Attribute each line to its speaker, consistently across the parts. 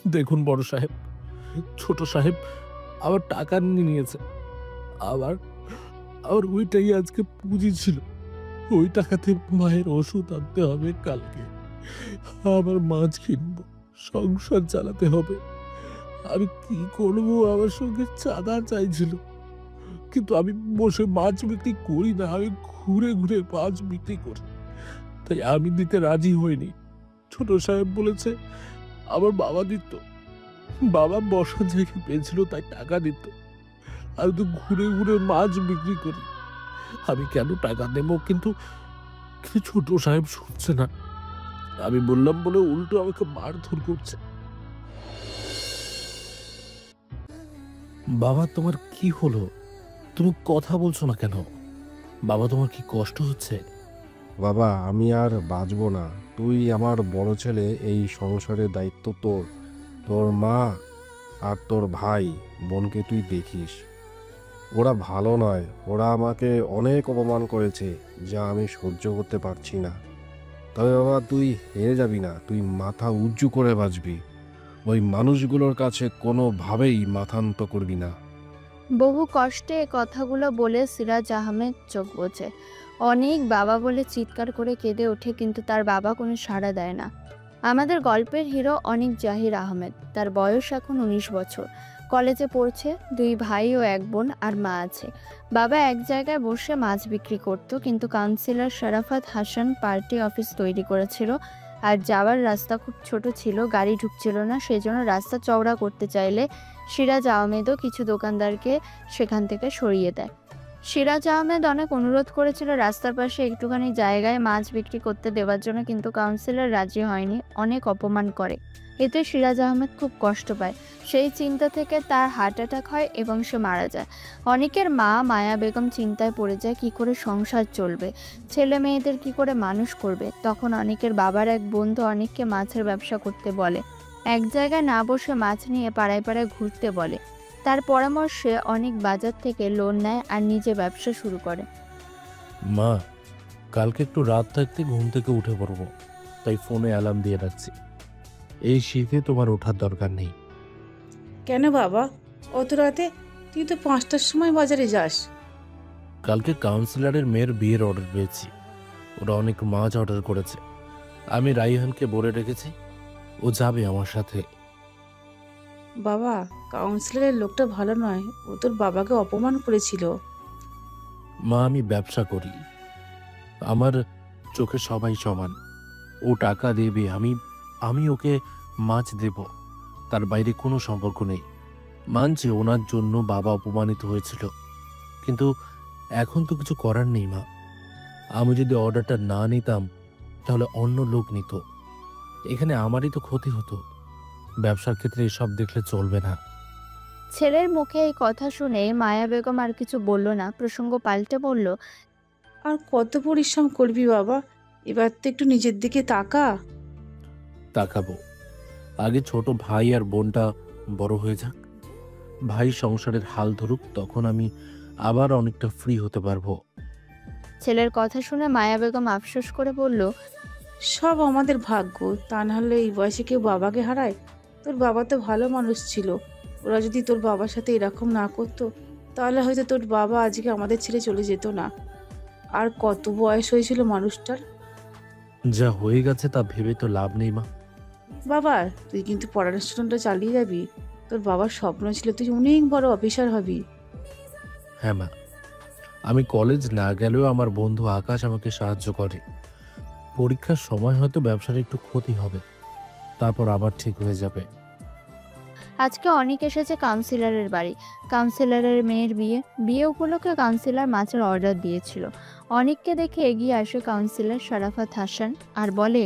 Speaker 1: দেখুন বড় সাহেব, ছোট সাহেব আবার টাকা নিয়ে নিয়েছে। আবার আবার ওইটাই আজকে পুঁজি ছিল। ওই টাকাতে মায়ের ওষুধ আনতে হবে কালকে। আবার মাছ কিনবো, সংসার চালাতে হবে। আমি কি করব? আমার সঙ্গে চাঁদা চাইছিল, কিন্তু আমি বসে মাছ বিক্রি করি না, আমি ঘুরে ঘুরে মাছ বিক্রি করি। তাই আমি দিতে রাজি হইনি। ছোট সাহেব বলেছে আমার বাবা দিত। বাবা বসার জায়গা পেয়েছিল তাই টাকা দিত। আমি তো ঘুরে ঘুরে মাছ বিক্রি করি। আমি কেন টাকা দেব? কিন্তু কিন্তু ছোট সাহেব শুনছে না। আমি বললাম বলে উল্টো আমাকে মারধর করছে। বাবা, তোমার কি হলো? তুমি কথা বলছো না কেন? বাবা, তোমার কি কষ্ট হচ্ছে?
Speaker 2: বাবা, আমি আর বাঁচবো না। তুই আমার বড় ছেলে, এই সংসারের দায়িত্ব তোর। তোর মা আর তোর ভাই বোনকে তুই দেখিস। ওরা ভালো নয়, ওরা আমাকে অনেক অপমান করেছে, যা আমি সহ্য করতে পারছি না। তবে বাবা, তুই হেরে যাবি না, তুই মাথা উঁচু করে বাঁচবি। ওই মানুষগুলোর কাছে কোনোভাবেই মাথা নত করবি না।
Speaker 3: বহু কষ্টে এ কথাগুলো বলে সিরাজ আহমেদ চোখ বোঝে। অনেক বাবা বলে চিৎকার করে কেঁদে ওঠে, কিন্তু তার বাবা কোনো সাড়া দেয় না। আমাদের গল্পের হিরো অনিক জাহির আহমেদ। তার বয়স এখন 19 বছর। কলেজে পড়ছে, 2 ভাই ও 1 বোন আর মা আছে। বাবা এক জায়গায় বসে মাছ বিক্রি করত, কিন্তু councillor Sharafat Hasan party office তৈরি করেছিল, আর যাওয়ার রাস্তা খুব ছোট ছিল, গাড়ি ঢুকছিল না। সেজন্য রাস্তা চওড়া করতে চাইলে সিরাজ আহমেদও কিছু দোকানদারকে সেখান থেকে সরিয়ে দেয়। সিরাজ আহমেদ অনেক অনুরোধ করেছিল রাস্তার পাশে একটুখানি জায়গায় মাছ বিক্রি করতে দেওয়ার জন্য, কিন্তু কাউন্সিলর রাজি হয়নি, অনেক অপমান করে। এতে সিরাজ আহমেদ খুব কষ্ট পায়। সেই চিন্তা থেকে তার হার্ট অ্যাটাক হয় এবং সে মারা যায়। অনেকের মা মায়া বেগম চিন্তায় পড়ে যায়, কি করে সংসার চলবে, ছেলে মেয়েদের কি করে মানুষ করবে। তখন অনেকের বাবার এক বন্ধু অনেককে মাছের ব্যবসা করতে বলে, এক জায়গায় না বসে মাছ নিয়ে পাড়ায় পাড়ায় ঘুরতে বলে। তার পরামর্শে অনেক বাজার থেকে লোন নেয় আর নিজে ব্যবসা শুরু করে।
Speaker 1: মা, কালকে একটু রাত থাকতে ঘুম থেকে উঠে পড়বো, তাই ফোনে অ্যালার্ম দিয়ে রাখছি। এই শীতে তোমার ওঠার দরকার নেই।
Speaker 4: কেন বাবা, অত রাতে? তুই তো 5টার সময় বাজারে যাস।
Speaker 1: কালকে কাউন্সিলরের মেয়ের বিয়ের অর্ডার পেয়েছি। ওরা অনেক মাছ অর্ডার করেছে। আমি রাইহানকে বলে রেখেছি, ও যাবে আমার সাথে।
Speaker 4: বাবা, কাউন্সিলরের লোকটা ভালো নয়, ও তোর বাবাকে অপমান করেছিল।
Speaker 1: মা, আমি ব্যবসা করি, আমার চোখে সবাই সমান। ও টাকা দেবে, আমি আমি ওকে মাছ দেব, তার বাইরে কোনো সম্পর্ক নেই। মানছি ওনার জন্য বাবা অপমানিত হয়েছিল, কিন্তু এখন তো কিছু করার নেই মা। আমি যদি অর্ডারটা না নিতাম তাহলে অন্য লোক নিত। এখানে আমারই তো ক্ষতি হতো। ব্যবসার ক্ষেত্রে এসব দেখলে চলবে না।
Speaker 3: ছেলের মুখে এই কথা শুনে মায়া বেগম আর কিছু বলল না, প্রসঙ্গ পাল্টে বলল,
Speaker 4: আর কত পরিশ্রম করবি বাবা, এবার তো একটু নিজের দিকে তাকা।
Speaker 1: তাকাবো, আগে ছোট ভাই আর বোনটা বড় হয়ে যাক, ভাই সংসারের হাল ধরুক, তখন আমি আবার অনেকটা ফ্রি হতে পারবো।
Speaker 3: ছেলের কথা শুনে মায়া বেগম আফসোস করে বলল,
Speaker 4: সব আমাদের ভাগ্য, তা নাহলে এই বয়সে কেউ বাবাকে হারায়। তোর বাবা তো ভালো মানুষ ছিল, ওরা যদি তোর বাবার সাথে এরকম না করতো তাহলে হয়তো তোর বাবা আজকে আমাদের ছেড়ে চলে যেত না। আর কত বয়স হয়েছিল মানুষটার।
Speaker 1: যা হয়ে গেছে তা ভেবে তো লাভ নেই মা।
Speaker 4: বাবা, তুই কিন্তু পড়াশোনাটা চালিয়ে যাবি। তোর বাবার স্বপ্ন ছিল তুই অনেক বড় অফিসার হবি।
Speaker 1: হ্যাঁ মা, আমি কলেজ না গেলেও আমার বন্ধু আকাশ আমাকে সাহায্য করে। পরীক্ষার সময় হয়তো ব্যবসার একটু ক্ষতি হবে, তারপর আবার ঠিক হয়ে যাবে।
Speaker 3: আজকে অনেক এসেছে কাউন্সিলরের বাড়ি। কাউন্সিলরের মেয়ের বিয়ে উপলক্ষে কাউন্সিলর মাছের অর্ডার দিয়েছিল। অনেককে দেখে এগিয়ে আসে কাউন্সিলর শরাফত হাসান আর বলে,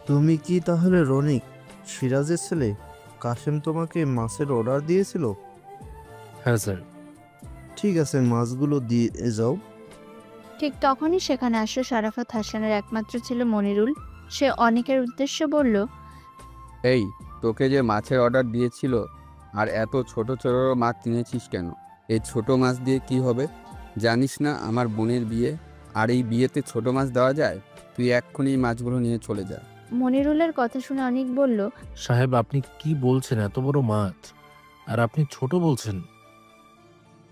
Speaker 5: তুমি কি তাহলে রনিক, সিরাজের ছেলে? কাশেম তোমাকে মাছের অর্ডার দিয়েছিল?
Speaker 1: হ্যাঁ স্যার।
Speaker 5: ঠিক আছে, মাছগুলো দিয়ে যাও।
Speaker 3: ঠিক তখনই সেখানে আসে শরাফত হাসানের একমাত্র ছেলে মনিরুল। সে অনেকের উদ্দেশ্যে বলল,
Speaker 6: এই, তোকে যে মাছের অর্ডার দিয়েছিল আর এত ছোট ছোট মাছ কিনেছিস কেন? এই ছোট মাছ দিয়ে কি হবে? জানিস না আমার বোনের বিয়ে, আর এই বিয়েতে ছোট মাছ দেওয়া যায়? তুই এক্ষুনি এই মাছগুলো নিয়ে চলে যা।
Speaker 3: মনিরুলের কথা শুনে অনিক বলল,
Speaker 1: সাহেব আপনি কি বলছেন? এত বড় মাছ আর আপনি ছোট বলছেন?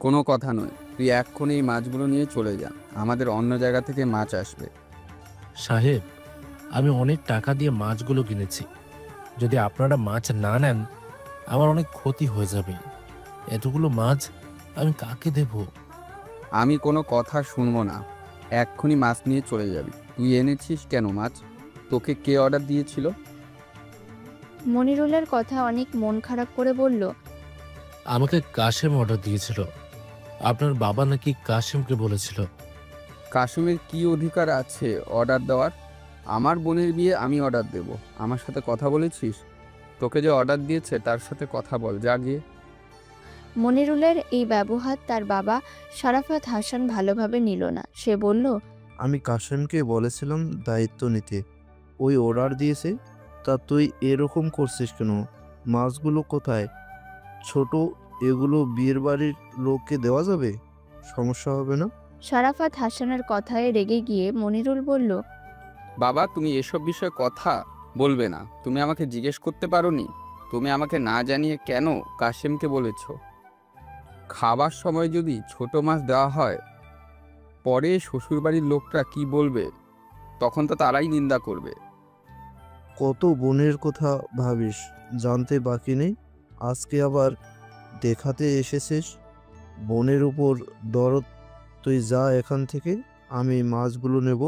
Speaker 6: কোনো কথা নয়, তুই এক্ষুনি এই মাছগুলো নিয়ে চলে যা, আমাদের অন্য জায়গা থেকে মাছ আসবে।
Speaker 1: সাহেব আমি অনেক টাকা দিয়ে মাছগুলো কিনেছি, যদি আপনারা মাছ না নেন আমার অনেক ক্ষতি হয়ে যাবে। এতগুলো মাছ আমি কাকে দেব?
Speaker 6: আমি কোনো কথা শুনবো না, এক্ষুনি মাছ নিয়ে চলে যাবি। তুই এনেছিস কেন মাছ? তোকে কে অর্ডার দিয়েছিল?
Speaker 3: মনিরুলের কথা অনেক মন খারাপ করে বলল,
Speaker 1: আমাকে কাশেম অর্ডার দিয়েছিল। আপনার বাবা নাকি কাশেমকে বলেছিল।
Speaker 6: কাশিমের কি অধিকার আছে অর্ডার দেওয়ার? আমার বোনের বিয়ে আমি অর্ডার দেব? আমার সাথে কথা বলেছিস? তোকে যে অর্ডার দিয়েছে তার সাথে কথা বল, যা গিয়ে।
Speaker 3: মনিরুলের এই ব্যবহার তার বাবা সারাফাত হাসান ভালোভাবে নিল না। সে বলল,
Speaker 5: আমি কাশেমকে বলেছিলাম দায়িত্ব নিতে, ওই অর্ডার দিয়েছে, তা তুই এরকম করছিস কেন? মাছগুলো কোথায়? ছোট, এগুলো বিয়ের বাড়ির লোককে দেওয়া যাবে? সমস্যা হবে না?
Speaker 3: সারাফাত হাসানের কথায় রেগে গিয়ে মনিরুল বলল,
Speaker 6: বাবা তুমি এসব বিষয়ে কথা বলবে না। তুমি আমাকে জিজ্ঞেস করতে পারোনি? তুমি আমাকে না জানিয়ে কেন কাশেমকে বলেছো? খাবার সময় যদি ছোট মাছ দেওয়া হয়, পরে শ্বশুরবাড়ির লোকরা কি বলবে? তখন তো তারাই নিন্দা করবে।
Speaker 5: কত বোনের কথা ভাবিস, জানতে বাকি নেই। আজকে আবার দেখাতে এসেছিস বোনের উপর দরদ। তুই যা এখান থেকে, আমি মাছগুলো নেব।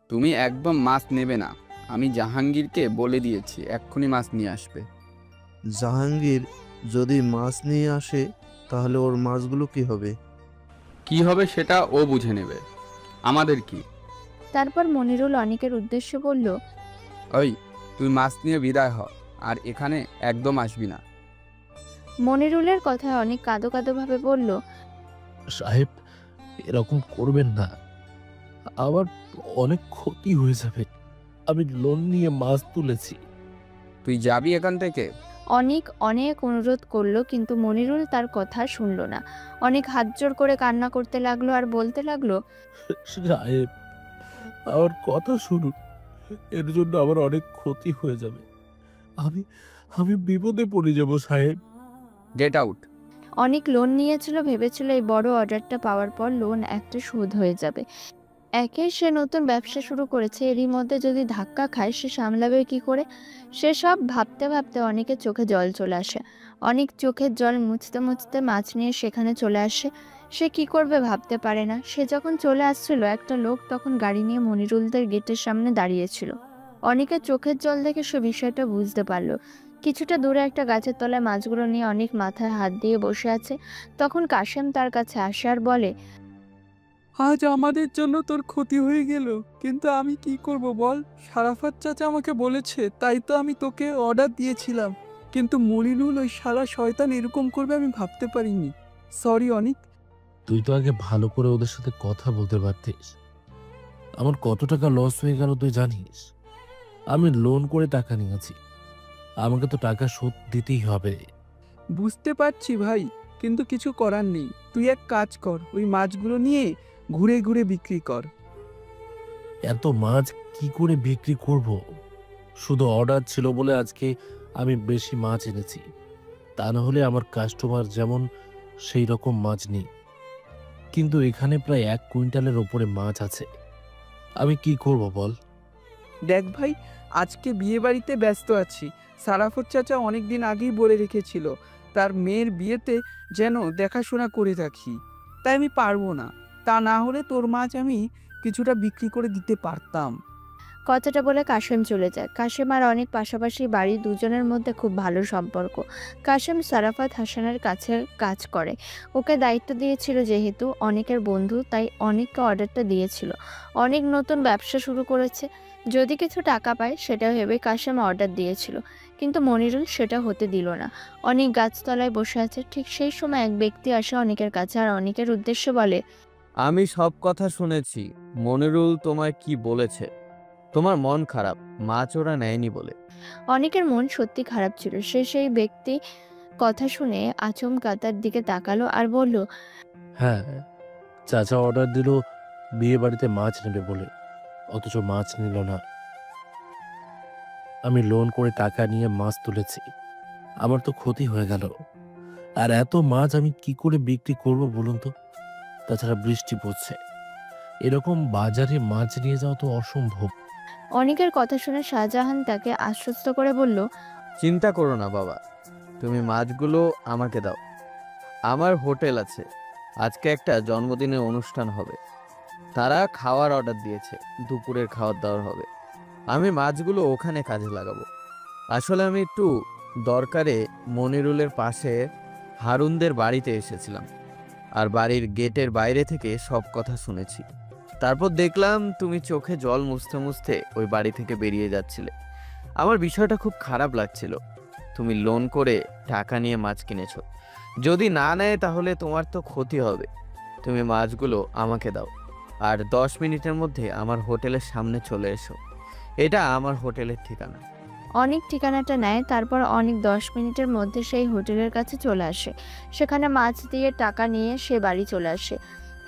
Speaker 6: তুমি একদম মাছ নেবে না, আমি জাহাঙ্গীরকে বলে দিয়েছি এক্ষুনি মাছ নিয়ে আসবে।
Speaker 5: জাহাঙ্গীর যদি মাছ নিয়ে আসে তাহলে ওর মাছগুলো কি হবে?
Speaker 6: কি হবে সেটা ও বুঝে নেবে, আমাদের কি?
Speaker 3: তারপর মনিরুল অনিকের উদ্দেশ্যে বলল,
Speaker 6: ওই তুই মাছ নিয়ে বিদায় হ, আর এখানে একদম আসবি না।
Speaker 3: মনিরুলের কথায় অনেক কাঁদো কাঁদো ভাবে বলল,
Speaker 1: সাহেব এরকম করবেন না, আমার অনেক ক্ষতি হয়ে যাবে। আমি লোন নিয়ে মাছ তুলেছি।
Speaker 6: তুই যাবি এখান থেকে?
Speaker 3: অনিক অনেক অনুরোধ করলো কিন্তু মনিরুল তার কথা শুনল না। অনেক হাত জোর করে কান্না করতে লাগলো আর বলতে লাগলো,
Speaker 1: সাহেব আমার কথা শুনুন, এর জন্য আমার অনেক ক্ষতি হয়ে যাবে। আমি আমি বিপদে পড়ে যাব সাহেব।
Speaker 6: Get out.
Speaker 3: অনেক লোন নিয়েছিল, ভেবেছিল এই বড় অর্ডারটা পাওয়ার পর লোন একটা শোধ হয়ে যাবে। একে সে নতুন ব্যবসা শুরু করেছে, এরই মধ্যে যদি ধাক্কা খায় সে সামলাবে কি করে? সে সব ভাবতে ভাবতে অনেকের চোখে জল চলে আসে। অনেক চোখের জল মুছতে মুছতে মাছ নিয়ে সেখানে চলে আসে। সে কি করবে ভাবতে পারে না। সে যখন চলে আসছিল একটা লোক তখন গাড়ি নিয়ে মনিরুলদের গেটের সামনে দাঁড়িয়েছিল। অনেকের চোখের জল দেখে সে বিষয়টা বুঝতে পারলো। কিছুটা দূরে একটা গাছের তলায় মাছগুলো নিয়ে অনেক মাথায় হাত দিয়ে বসে আছে। তখন কাশেম তার কাছে আসে আর বলে,
Speaker 7: আজ আমাদের জন্য তোর ক্ষতি হয়ে গেল, কিন্তু আমি কি করব বল? সারাফাত চাচা আমাকে বলেছে, তাই তো আমি তোকে অর্ডার দিয়েছিলাম, কিন্তু মনিরুল ওই শালা শয়তান এরকম করবে আমি ভাবতে পারিনি। সরি অনিক।
Speaker 1: তুই তো আগে ভালো করে ওদের সাথে কথা বলতে পারতিস। আমার কত টাকা লস হয়ে গেল তুই জানিস? আমি লোন করে টাকা নিয়েছি, আমাকে তো টাকা শোধ দিতেই হবে।
Speaker 7: বুঝতে পারছি ভাই, কিন্তু কিছু করার নেই। তুই এক কাজ কর, ওই মাছগুলো নিয়ে ঘুরে ঘুরে বিক্রি কর।
Speaker 1: এত মাছ কি করে বিক্রি করব? শুধু অর্ডার ছিল বলে আজকে আমি বেশি মাছ এনেছি, তা না হলে আমার কাস্টমার যেমন সেই রকম মাছ নেই। কিন্তু এখানে প্রায় 1 কুইন্টালের ওপরে মাছ আছে, আমি কি করব বল?
Speaker 7: দেখ ভাই, আজকে বিয়ে বাড়িতে ব্যস্ত আছি। সারাফত চাচা অনেক দিন আগেই বলে রেখেছিল তার মেয়ের বিয়েতে যেন দেখাশোনা করে রাখি, তাই আমি পারবো না। তা না হলে তোর মাছ আমি কিছুটা বিক্রি করে দিতে পারতাম।
Speaker 3: কথাটা বলে কাশেম চলে যায়। কাশেম আর অনেক পাশাপাশি বাড়ি, দুজনের মধ্যে খুব ভালো সম্পর্ক। কাশেম সারাফাত হাসানের কাছে কাজ করে। ওকে দায়িত্ব দিয়েছিল যেহেতু অনেকের বন্ধু, তাই অনেককে অর্ডারটা দিয়েছিল। অনেক নতুন ব্যবসা শুরু করেছে, যদি কিছু টাকা পায় সেটা ভেবে কাশেম অর্ডার দিয়েছিল। কিন্তু মনিরুল সেটা হতে দিল না। অনেক গাছতলায় বসে আছে, ঠিক সেই সময় এক ব্যক্তি আসে অনেকের কাছে আর অনেকের উদ্দেশ্যে বলে,
Speaker 8: আমি সব কথা শুনেছি। মনিরুল তোমায় কি বলেছে? তোমার মন খারাপ মাছ ওরা নেয়নি বলে।
Speaker 3: অনেকের মন সত্যি খারাপ ছিল। সে সেই ব্যক্তি কথা শুনে আচমকা তার দিকে তাকালো আর বলল,
Speaker 1: হ্যাঁ, চাচা অর্ডার দিল বিয়ে বাড়িতে মাছ নেবে বলে, অথচ মাছ নিল না। আমি লোন করে টাকা নিয়ে মাছ তুলেছি, আমার তো ক্ষতি হয়ে গেল। আর এত মাছ আমি কি করে বিক্রি করব বলুন তো? তাছাড়া বৃষ্টি পড়ছে, এরকম বাজারে মাছ নিয়ে যাওয়া তো অসম্ভব।
Speaker 3: অনেকের কথা শুনে শাহজাহান তাকে আশ্বস্ত করে বলল,
Speaker 8: চিন্তা করো না বাবা, তুমি মাছগুলো আমাকে দাও। আমার হোটেল আছে, আজকে একটা জন্মদিনের অনুষ্ঠান হবে, তারা খাওয়ার অর্ডার দিয়েছে, দুপুরের খাওয়ার দাওয়ার হবে। আমি মাছগুলো ওখানে কাজে লাগাবো। আসলে আমি একটু দরকারে মনিরুলের পাশে হারুনদের বাড়িতে এসেছিলাম, আর বাড়ির গেটের বাইরে থেকে সব কথা শুনেছি। তারপর দেখলাম তুমি চোখে জল মুছতে মুছতে ওই বাড়ি থেকে বেরিয়ে যাচ্ছিলে। আমার বিষয়টা খুব খারাপ লাগছিল। তুমি লোন করে টাকা নিয়ে মাছ কিনেছো, যদি না নেয় তাহলে তোমার তো ক্ষতি হবে। তুমি মাছগুলো আমাকে দাও, আর 10 মিনিটের মধ্যে আমার হোটেলের সামনে চলে এসো। এটা আমার হোটেলের ঠিকানা।
Speaker 3: অনেক ঠিকানাটা নেয়। তারপর অনেক 10 মিনিটের মধ্যে সেই হোটেলের কাছে চলে আসে। সেখানে মাছ দিয়ে টাকা নিয়ে সে বাড়ি চলে আসে।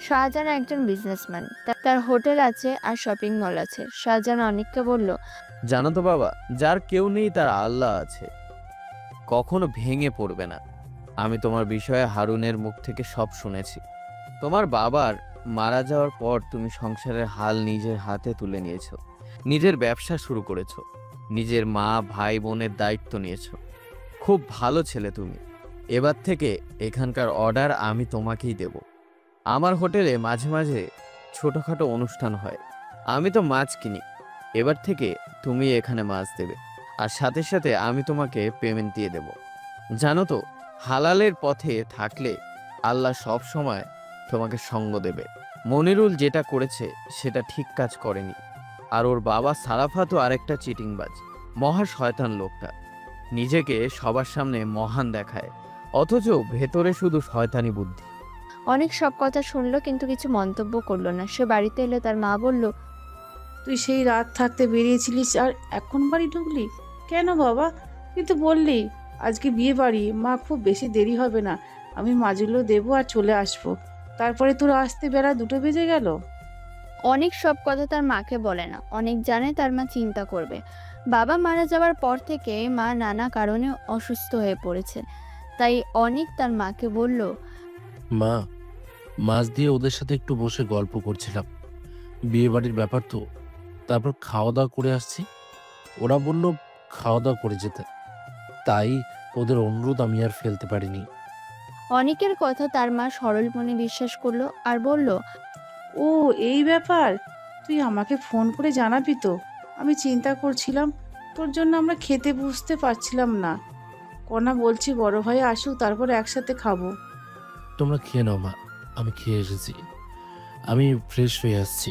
Speaker 3: শাহজাহান একজন বিজনেসম্যান, তার হোটেল আছে আর শপিং মল আছে। শাহজাহান অনেককে বলল,
Speaker 8: জানো তো বাবা, যার কেউ নেই তার আল্লাহ আছে, কখনো ভেঙে পড়বে না। আমি তোমার বিষয়ে হারুনের মুখ থেকে সব শুনেছি। তোমার বাবার মারা যাওয়ার পর তুমি সংসারের হাল নিজের হাতে তুলে নিয়েছো, নিজের ব্যবসা শুরু করেছো, নিজের মা ভাই বোনের দায়িত্ব নিয়েছো। খুব ভালো ছেলে তুমি। এবার থেকে এখানকার অর্ডার আমি তোমাকেই দেব। আমার হোটেলে মাঝে মাঝে ছোটোখাটো অনুষ্ঠান হয়, আমি তো মাছ কিনি। এবার থেকে তুমি এখানে মাছ দেবে, আর সাথে সাথে আমি তোমাকে পেমেন্ট দিয়ে দেব। জানো তো, হালালের পথে থাকলে আল্লাহ সব সময় তোমাকে সঙ্গ দেবে। মনিরুল যেটা করেছে সেটা ঠিক কাজ করেনি, আর ওর বাবা সারাফাতও আরেকটা চিটিংবাজ, মহা শয়তান লোকটা। নিজেকে সবার সামনে মহান দেখায়, অথচ ভেতরে শুধু শয়তানি বুদ্ধি।
Speaker 3: অনেক সব কথা শুনলো কিন্তু কিছু মন্তব্য করলো না। সে বাড়িতে এলে তার মা বলল,
Speaker 4: তুই সেই রাত থাকতে বেরিয়েছিলিস আর এখন বাড়ি ঢুকলি কেন বাবা? তুই তো বললি আজকে বিয়ে বাড়ি, মা খুব বেশি দেরি হবে না, আমি মাছগুলো দেবো আর চলে আসবো। তারপরে তোর আসতে বেলা 2টো বেজে গেল।
Speaker 3: অনেক সব কথা তার মাকে বলে না। অনেক জানে তার মা চিন্তা করবে। বাবা মারা যাওয়ার পর থেকে মা নানা কারণে অসুস্থ হয়ে পড়েছে। তাই অনেক তার মাকে বলল,
Speaker 1: মা, মাছ দিয়ে ওদের সাথে একটু বসে গল্প করছিলাম, বিয়ে বাড়ির ব্যাপার তো। তারপর খাওয়া দাওয়া করে আসছি, ওরা বলল খাওয়া দাওয়া করে যেতে, তাই ওদের অনুরোধ আমি আর ফেলতে পারিনি।
Speaker 3: অনেকের কথা তার মা সরল মনে বিশ্বাস করলো আর বলল,
Speaker 4: ও এই ব্যাপার, তুই আমাকে ফোন করে জানাবি তো। আমি চিন্তা করছিলাম তোর জন্য আমরা খেতে বুঝতে পারছিলাম না। কনা বলছি বড় ভাই আসুক, তারপর একসাথে খাবো।
Speaker 1: তোমরা খেয়ে নাও মা, আমি খেয়ে এসেছি, আমি ফ্রেশ হয়ে আসছি।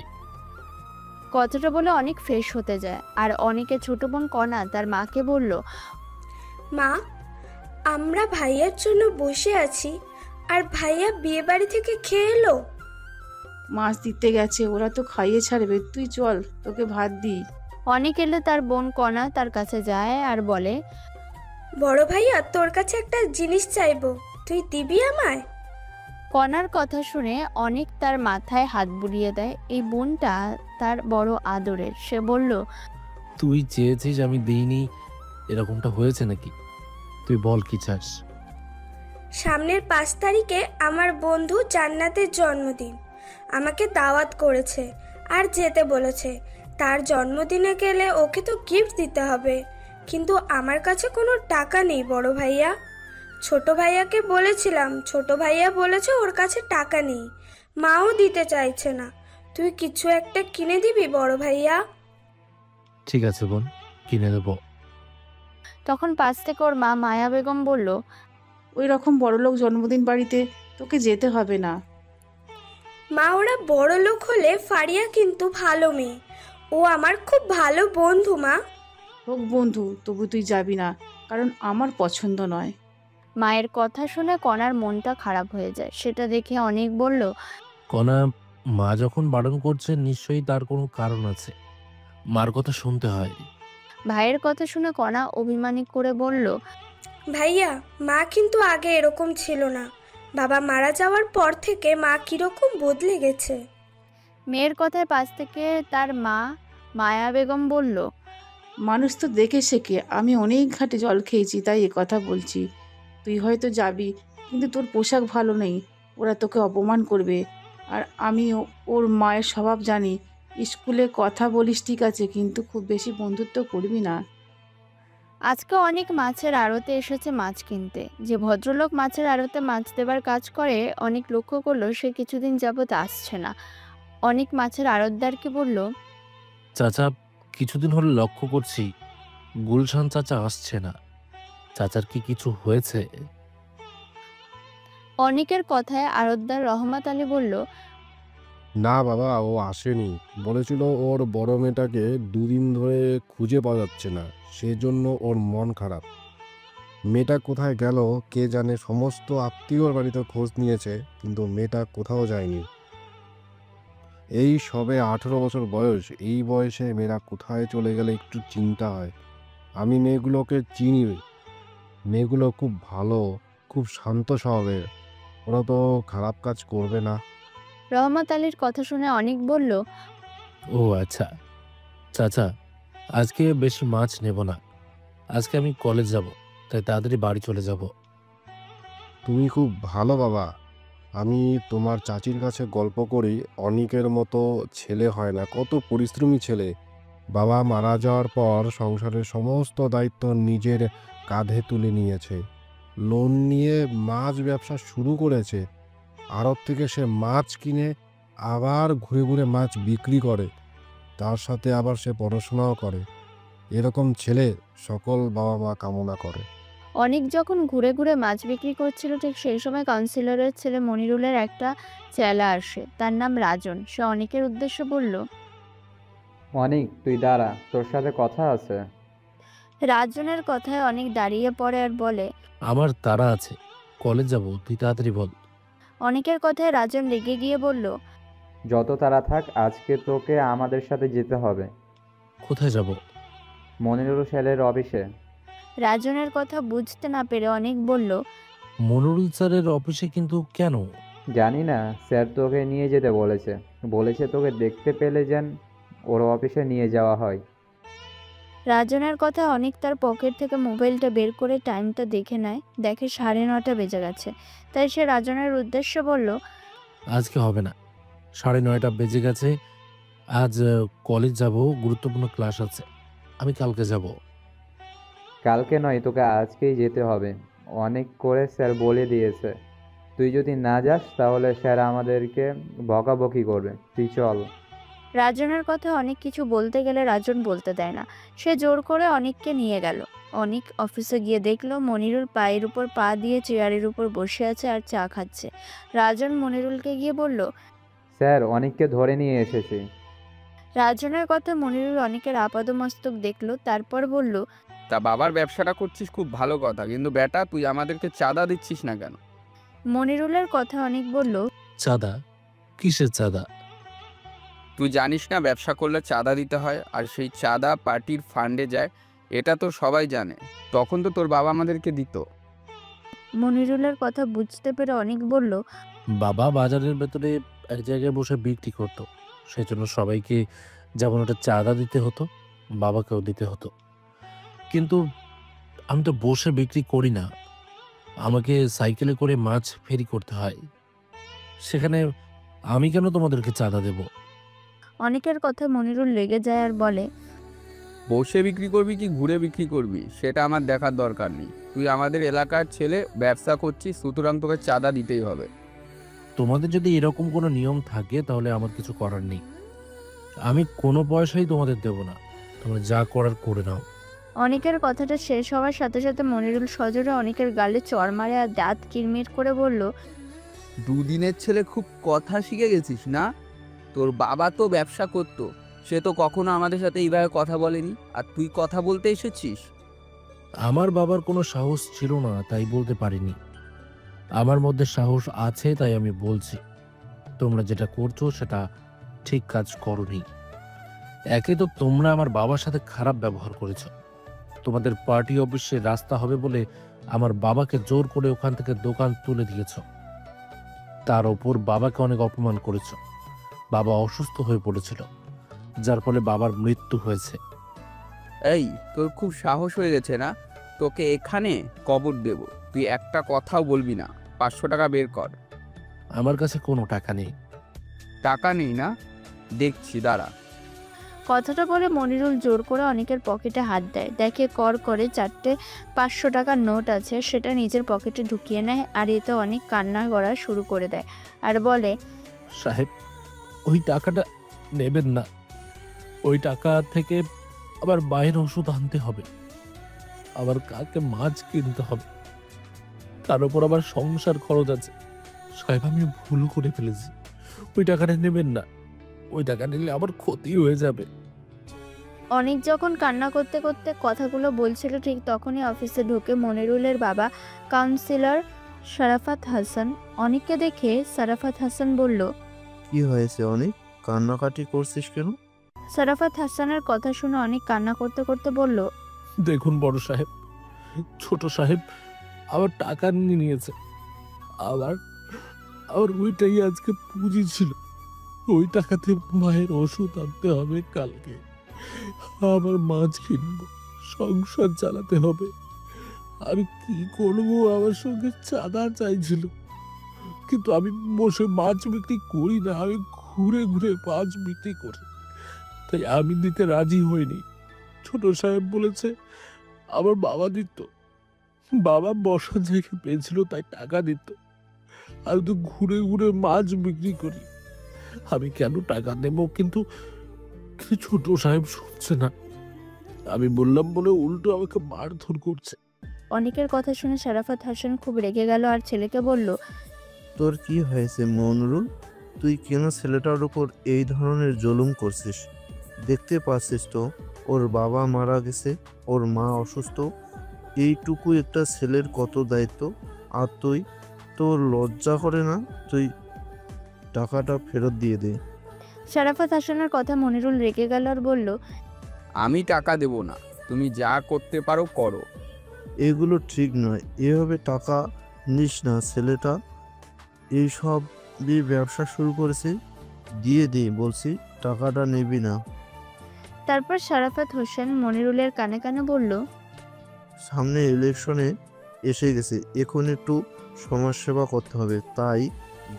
Speaker 3: কথাটা বলে অনেক ফ্রেশ হতে যায়। আর অনেকের ছোট বোন কণা তার মাকে বলল,
Speaker 9: মা, আমরা ভাইয়ার জন্য বসে আছি আর ভাইয়া বিয়ে বাড়ি থেকে খেয়ে এলো।
Speaker 4: মাছ দিতে গেছে, ওরা তো খাইয়ে ছাড়বে, তুই চল তোকে ভাত দিই।
Speaker 3: অনেক এলে তার বোন কণা তার কাছে যায় আর বলে,
Speaker 9: বড় ভাইয়া তোর কাছে একটা জিনিস চাইবো, তুই দিবি আমায়?
Speaker 3: কণার কথা শুনে অনেক তার মাথায় হাত বুলিয়ে দেয়। এই বোনটা তার বড় আদরের। সে বলল,
Speaker 1: তুই চেয়েছিস আমি দিইনি, এরকমটা হয়েছে নাকি? তুই বল কি চাস।
Speaker 9: সামনের 5 তারিখে আমার বন্ধু জান্নাতের জন্মদিন, আমাকে দাওয়াত করেছে আর যেতে বলেছে। তার জন্মদিনে গেলে ওকে তো গিফট দিতে হবে, কিন্তু আমার কাছে কোনো টাকা নেই বড় ভাইয়া। ছোট ভাইয়াকে বলেছিলাম, ছোট ভাইয়া বলেছে ওর কাছে টাকা নেই, মাও দিতে চাইছে না। তুই কিছু একটা কিনে দিবি বড় ভাইয়া?
Speaker 1: ঠিক আছে বোন, কিনে দেবো।
Speaker 3: তখন পাশ থেকে ওর মা মায়া বেগম বলল,
Speaker 4: ওই রকম বড়লোক জন্মদিন বাড়িতে তোকে যেতে হবে না।
Speaker 9: মা, ওরা বড় লোক হলে ফারিয়া কিন্তু ভালো মেয়ে, ও আমার খুব ভালো বন্ধু মা।
Speaker 4: হোক বন্ধু, তবু তুই যাবি না, কারণ আমার পছন্দ নয়।
Speaker 3: মায়ের কথা শুনে কণার মনটা খারাপ হয়ে যায়। সেটা দেখে অনেক বলল,
Speaker 1: কণা, মা যখন বারণ করছে নিশ্চয়ই তার কোনো কারণ আছে, মার কথা শুনতে হয়।
Speaker 3: ভাইয়ের কথা শুনে কণা অভিমানী করে বলল,
Speaker 9: ভাইয়া, মা কিন্তু আগে এরকম ছিল না, বাবা মারা যাওয়ার পর থেকে মা কিরকম বদলে গেছে।
Speaker 3: মেয়ের কথায় পাশ থেকে তার মা মায়া বেগম বলল,
Speaker 4: মানুষ তো দেখে শেখে। আমি অনেক ঘাটে জল খেয়েছি, তাই এ কথা বলছি। তুই হয়তো যাবি, কিন্তু তোর পোশাক ভালো নেই, ওরা তোকে অপমান করবে। আর আমি ওর মায়ের স্বভাব জানি। স্কুলে কথা বলিস ঠিক আছে, কিন্তু খুব বেশি বন্ধুত্ব করবি না।
Speaker 3: আজকে অনেক মাছের আড়তে এসেছে মাছ কিনতে। যে ভদ্রলোক মাছের আড়তে মাছ দেবার কাজ করে অনেক লক্ষ্য করলো সে কিছুদিন যাবৎ আসছে না। অনেক মাছের আড়তদারকে বলল,
Speaker 1: চাচা, কিছুদিন হলো লক্ষ্য করছি গুলশান চাচা আসছে না। চাচার কি কিছু হয়েছে?
Speaker 3: অনেকের কথায় আড়তদার রহমত আলী বলল,
Speaker 2: না বাবা, ও আসেনি। বলেছিল ওর বড় মেয়েটাকে 2 দিন ধরে খুঁজে পাওয়া যাচ্ছে না, সেজন্য ওর মন খারাপ। মেয়েটা কোথায় গেল কে জানে। সমস্ত আত্মীয়র বাড়িতে খোঁজ নিয়েছে, কিন্তু মেয়েটা কোথাও যায়নি। এই সবে 18 বছর বয়স, এই বয়সে মেয়েরা কোথায় চলে গেলে একটু চিন্তা হয়। আমি মেয়েগুলোকে চিনি, মেয়েগুলো খুব ভালো, খুব শান্ত স্বভাবের। ওরা তো খারাপ কাজ করবে না।
Speaker 3: রহমত আলীর কথা শুনে অনেক বলল,
Speaker 1: ও আচ্ছা চাচা, আজকে বেশি মাছ নেব না। আজকে আমি কলেজ যাব, তাই তাড়াতাড়ি বাড়ি চলে যাব।
Speaker 2: তুমি খুব ভালো বাবা। আমি তোমার চাচির কাছে গল্প করি, অনিকের মতো ছেলে হয় না, কত পরিশ্রমী ছেলে। বাবা মারা যাওয়ার পর সংসারের সমস্ত দায়িত্ব নিজের কাঁধে তুলে নিয়েছে। লোন নিয়ে মাছ ব্যবসা শুরু করেছে। আড়ত থেকে সে মাছ কিনে আবার ঘুরে ঘুরে মাছ বিক্রি করে। তার সাথে আবার সে পড়াশোনাও করে। এরকম ছেলে সকল বাবা মা কামনা করে।
Speaker 3: অনেক যখন ঘুরে ঘুরে মাছ বিক্রি করছিল ঠিক সেই সময় কাউন্সিলরের ছেলে মনিরুলের একটা চেলা আসে। তার নাম রাজন। সে অনেকের উদ্দেশ্যে বলল,
Speaker 10: অনিক, তুই দাঁড়া, তোর সাথে কথা আছে।
Speaker 3: রাজনের কথায় অনেক দাঁড়িয়ে পড়ে আর বলে,
Speaker 1: আমার তাড়া আছে, কলেজ যাব, তুই তাড়াতাড়ি বল।
Speaker 3: অনেকের কথায় রাজন রেগে গিয়ে বলল,
Speaker 10: যত তাড়া থাক, আজকে তোকে আমাদের সাথে যেতে হবে।
Speaker 1: কোথায় যাব?
Speaker 10: মনিরুল স্যারের অফিসে।
Speaker 3: রাজনের কথা বুঝতে না পেরে অনেক বলল,
Speaker 1: মনিরুল স্যারের অফিসে? কিন্তু কেন?
Speaker 10: জানি না, স্যার তোকে নিয়ে যেতে বলেছে। বলেছে তোকে দেখতে পেলে যেন ওর অফিসে নিয়ে যাওয়া হয়।
Speaker 3: রাজনের কথা অনেক তার পকেট থেকে মোবাইলটা বের করে টাইমটা দেখে নেয়। দেখে 9:30 বেজে গেছে। তাই সে রাজনের উদ্দেশ্যে বলল,
Speaker 1: আজকে হবে না, 9:30 বেজে গেছে। আজ কলেজ যাব, গুরুত্বপূর্ণ ক্লাস আছে। আমি কালকে যাব।
Speaker 10: কালকে নয়, তোকে আজকেই যেতে হবে। অনেক করে স্যার বলে দিয়েছে। তুই যদি না যাস তাহলে স্যার আমাদেরকে বকাবকি করবে। তুই চল।
Speaker 3: রাজনের কথা অনেক কিছু বলতে গেলে রাজন বলতে দেয় না। সে জোর করে অনিককে নিয়ে গেল। অনিক অফিসে গিয়ে দেখলো মনিরুল পায়ের উপর পা দিয়ে চেয়ারের উপর বসে আছে আর চা খাচ্ছে। রাজন মনিরুলকে গিয়ে বলল,
Speaker 10: স্যার, অনেককে ধরে নিয়ে এসেছি।
Speaker 3: রাজনের কথা মনিরুল অনেকের আপাদমস্তক দেখলো, তারপর বলল,
Speaker 6: তা বাবার ব্যবসাটা করছিস খুব ভালো কথা, কিন্তু বেটা তুই আমাদেরকে চাঁদা দিচ্ছিস না কেন?
Speaker 3: মনিরুলের কথা অনেক বলল,
Speaker 1: চাঁদা? কিসের চাঁদা?
Speaker 6: তুই জানিস না ব্যবসা করলে চাঁদা দিতে হয়, আর সেই চাঁদা পার্টির ফান্ডে যায়। এটা তো সবাই জানে। তখন তো তোর বাবা আমাদেরকে দিত।
Speaker 3: মনিরুলের কথা বুঝতে পেরে অনেক বলল,
Speaker 1: বাবা বাজারের ভেতরে এক জায়গায় বসে বিক্রি করতো, সেজন্য সবাইকে যেমন ওটা চাঁদা দিতে হতো, বাবাকেও দিতে হতো। কিন্তু আমি তো বসে বিক্রি করি না, আমাকে সাইকেলে করে মাছ ফেরি করতে হয়। সেখানে আমি কেন তোমাদেরকে চাঁদা দেব?
Speaker 3: অনেকের কথা মনিরুল রেগে যায় আর বলে,
Speaker 6: বসে বিক্রি করবি কি ঘুরে বিক্রি করবি সেটা আমার দেখার দরকার নেই। তুই আমাদের এলাকার ছেলে, ব্যবসা করছিস, সুতরাং তোকে চাঁদা দিতেই হবে।
Speaker 1: তোমাদের যদি এরকম কোনো নিয়ম থাকে তাহলে আমার কিছু করার নেই। আমি কোনো পয়সাই তোমাদের দেব না, তোমরা যা করার করে নাও।
Speaker 3: অনেকের কথাটা শেষ হওয়ার সাথে সাথে মনিরুল সজোরে অনেকের গালে চড় মারে আর দাঁত কিরমির করে বলল,
Speaker 6: দুদিনের ছেলে, খুব কথা শিখে গেছিস না? তোর বাবা তো ব্যবসা করতো, সে তো কখনো আমাদের সাথে এইভাবে কথা বলেনি, আর তুই কথা বলতে এসেছিস?
Speaker 1: আমার বাবার কোনো সাহস ছিল না, তাই বলতে পারিনি। আমার মধ্যে সাহস আছে, তাই আমি বলছি। তোমরা যেটা করছো সেটা ঠিক কাজ করোনি। একে তো তোমরা আমার বাবার সাথে খারাপ ব্যবহার করেছ। তোমাদের পার্টি অফিসে রাস্তা হবে বলে আমার বাবাকে জোর করে ওখান থেকে দোকান তুলে দিয়েছ। তার ওপর বাবাকে অনেক অপমান করেছ। বাবা অসুস্থ হয়ে পড়েছিল, যার ফলে বাবার মৃত্যু হয়েছে।
Speaker 6: এই, তোর খুব সাহস হয়ে গেছে না? তোকে এখানে কবর দেব। তুই একটা কথাও বলবি না। 500 টাকা বের কর।
Speaker 1: আমার কাছে কোনো টাকা নেই।
Speaker 6: টাকা নেই না? দেখছি, দাঁড়া।
Speaker 3: কথাটা বলে মনিরুল জোর করে অনেকের পকেটে হাত দেয়, দেখে কর করে 4টে 500 টাকার নোট আছে, সেটা নিজের পকেটে ঢুকিয়ে নেয়। আর এতে অনেক কান্না করা শুরু করে দেয় আর বলে,
Speaker 1: সাহেব, ওই টাকাটা নেবেন না। ওই টাকা থেকে আবার বাইরের ওষুধ আনতে হবে, আবার কাকে মাছ কিনতে হবে, তার উপর আবার সংসার খরচ আছে। সাহেব, আমি ভুল করে ফেলেছি। ওই টাকাটা নেবেন না। ওই টাকা নিলে আমার ক্ষতি হয়ে যাবে।
Speaker 3: অনেক যখন কান্না করতে করতে কথাগুলো বলছিল, ঠিক তখনই অফিসে ঢুকে মনিরুলের বাবা কাউন্সিলর শরাফত হাসান। অনেককে দেখে শরাফত হাসান বলল,
Speaker 5: কি হয়েছে অনেক? কান্নাকাটি করছিস কেন?
Speaker 3: শরাফত হাসানের কথা শুনে অনেক কান্না করতে করতে বলল,
Speaker 1: দেখুন বড় সাহেব, ছোট সাহেব আবার টাকা নিয়ে নিয়েছে। আবার আবার ওইটাই আজকে পুঁজি ছিল। ওই টাকাতে মায়ের ওষুধ আনতে হবে কালকে, আবার মাছ কিনবো, সংসার চালাতে হবে। আমি কি করবো? আমার সঙ্গে চাঁদা চাইছিল, কিন্তু আমি বসে মাছ বিক্রি করি না, আমি ঘুরে ঘুরে মাছ বিক্রি করি, তাই আমি দিতে রাজি হইনি। ছোট সাহেব বলেছে আমার বাবা দিত, বাবা বসার জায়গা পেয়েছিল তাই টাকা দিত। আমি তো ঘুরে ঘুরে মাছ বিক্রি করি, আমি কেন টাকা নেব? কিন্তু ছোট সাহেব শুনছে না। আমি বললাম বলে উল্টো আমাকে মারধর করছে।
Speaker 3: অনেকের কথা শুনে শরাফত হাসান খুব রেগে গেল আর ছেলেকে বলল,
Speaker 5: তোর কি হয়েছে মনরুল? তুই কেন ছেলেটার উপর এই ধরনের জুলুম করছিস? দেখতে পাচ্ছিস তো ওর বাবা মারা গেছে, ওর মা অসুস্থ। এইটুকু একটা ছেলের কত দায়িত্ব। আর তুই, তোর লজ্জা করে না? তুই টাকাটা ফেরত দিয়ে দে।
Speaker 3: শরাফত হাসানের কথা মনিরুল রেগে গেল আর বলল,
Speaker 6: আমি টাকা দেব না। তুমি যা করতে পারো করো।
Speaker 5: এগুলো ঠিক নয়, এভাবে টাকা নিস না। ছেলেটা এইসব দিয়ে ব্যবসা শুরু করেছে। দিয়ে দে বলছি, টাকাটা নিবি না।
Speaker 3: তারপর শরাফত হোসেন মনিরুলের কানে কানে বলল,
Speaker 5: সামনে ইলেকশনে এসে গেছে, এখন একটু সমাজসেবা করতে হবে, তাই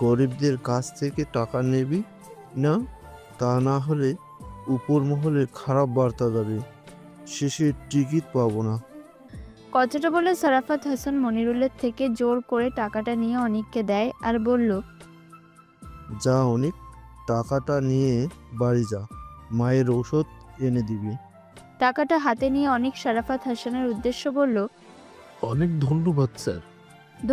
Speaker 5: গরিবদের কাছ থেকে টাকা নিবি না। তা না হলে উপর মহলে খারাপ বার্তা যাবে, শেষে টিকিট পাবো না।
Speaker 3: কথাটা বলে শরাফত হাসান মনিরুলের থেকে জোর করে টাকাটা নিয়ে অনেককে দেয় আর বলল,
Speaker 5: যা অনেক, টাকাটা নিয়ে বাড়ি যা, মায়ের ঔষধ এনে দিবি।
Speaker 3: টাকাটা হাতে নিয়ে অনেক শরাফত হাসানের উদ্দেশ্য বলল,
Speaker 1: অনেক ধন্যবাদ স্যার।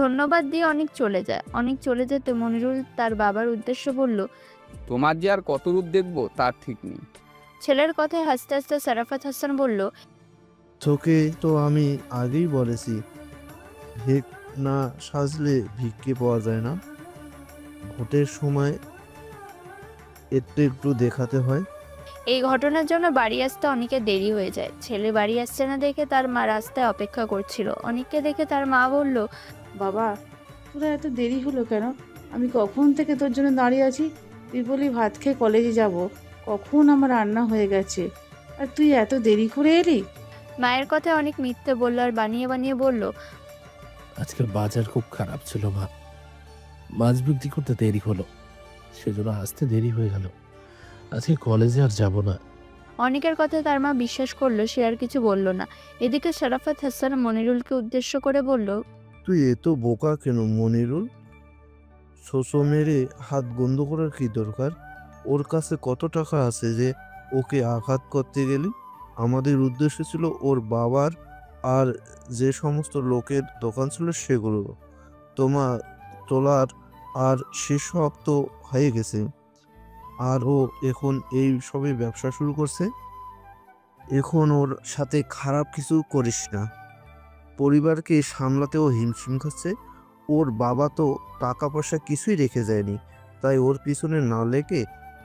Speaker 3: ধন্যবাদ দিয়ে অনেক চলে যায়। অনেক চলে যেতে মনিরুল তার বাবার উদ্দেশ্য বলল,
Speaker 6: তোমার যে আর কত রূপ দেখবো তার ঠিক নেই।
Speaker 3: ছেলের কথায় হাসতে হাসতে শরাফত হাসান বলল,
Speaker 5: তোকে তো আমি আগেই বলেছি, ভিক না সাজলে ভিক্ষে পাওয়া যায় না। ভোটের সময় একটু একটু দেখাতে হয়।
Speaker 3: এই ঘটনার জন্য বাড়ি আসতে অনেকের দেরি হয়ে যায়। ছেলে বাড়ি আসছে না দেখে তার মা রাস্তায় অপেক্ষা করছিল। অনেককে দেখে তার মা বলল,
Speaker 4: বাবা, তোরা এত দেরি হলো কেন? আমি কখন থেকে তোর জন্য দাঁড়িয়ে আছি। তুই বলি ভাত খেয়ে কলেজে যাব, কখন আমার রান্না হয়ে গেছে, আর তুই এত দেরি করে এলি।
Speaker 3: মায়ের কথায় অনেক মিথ্যে বলল আর বানিয়ে বানিয়ে বলল,
Speaker 1: আজকের বাজার খুব খারাপ ছিল মা, মাছ বিক্রি করতে দেরি হলো, সেজন্য আসতে দেরি হয়ে গেল। আজকে কলেজে আর যাব না।
Speaker 3: অনেকের কথা তার মা বিশ্বাস করলো, সে আর কিছু বলল না। এদিকে শরাফত হাসান মনিরুলকে উদ্দেশ্য করে বলল,
Speaker 5: তুই এত বোকা কেন মনিরুল? শোষো মেরে হাত বন্ধ করার কি দরকার? ওর কাছে কত টাকা আছে যে ওকে আঘাত করতে গেলি? আমাদের উদ্দেশ্য ছিল ওর বাবার আর যে সমস্ত লোকের দোকান ছিল সেগুলো তোলার, আর সেসব তো হয়ে গেছে। আর ও এখন এই সবে ব্যবসা শুরু করছে। এখন ওর সাথে খারাপ কিছু করিস না। পরিবারকে সামলাতেও হিমশিম খাচ্ছে। ওর বাবা তো টাকা পয়সা কিছুই রেখে যায়নি, তাই ওর পিছনে না লেগে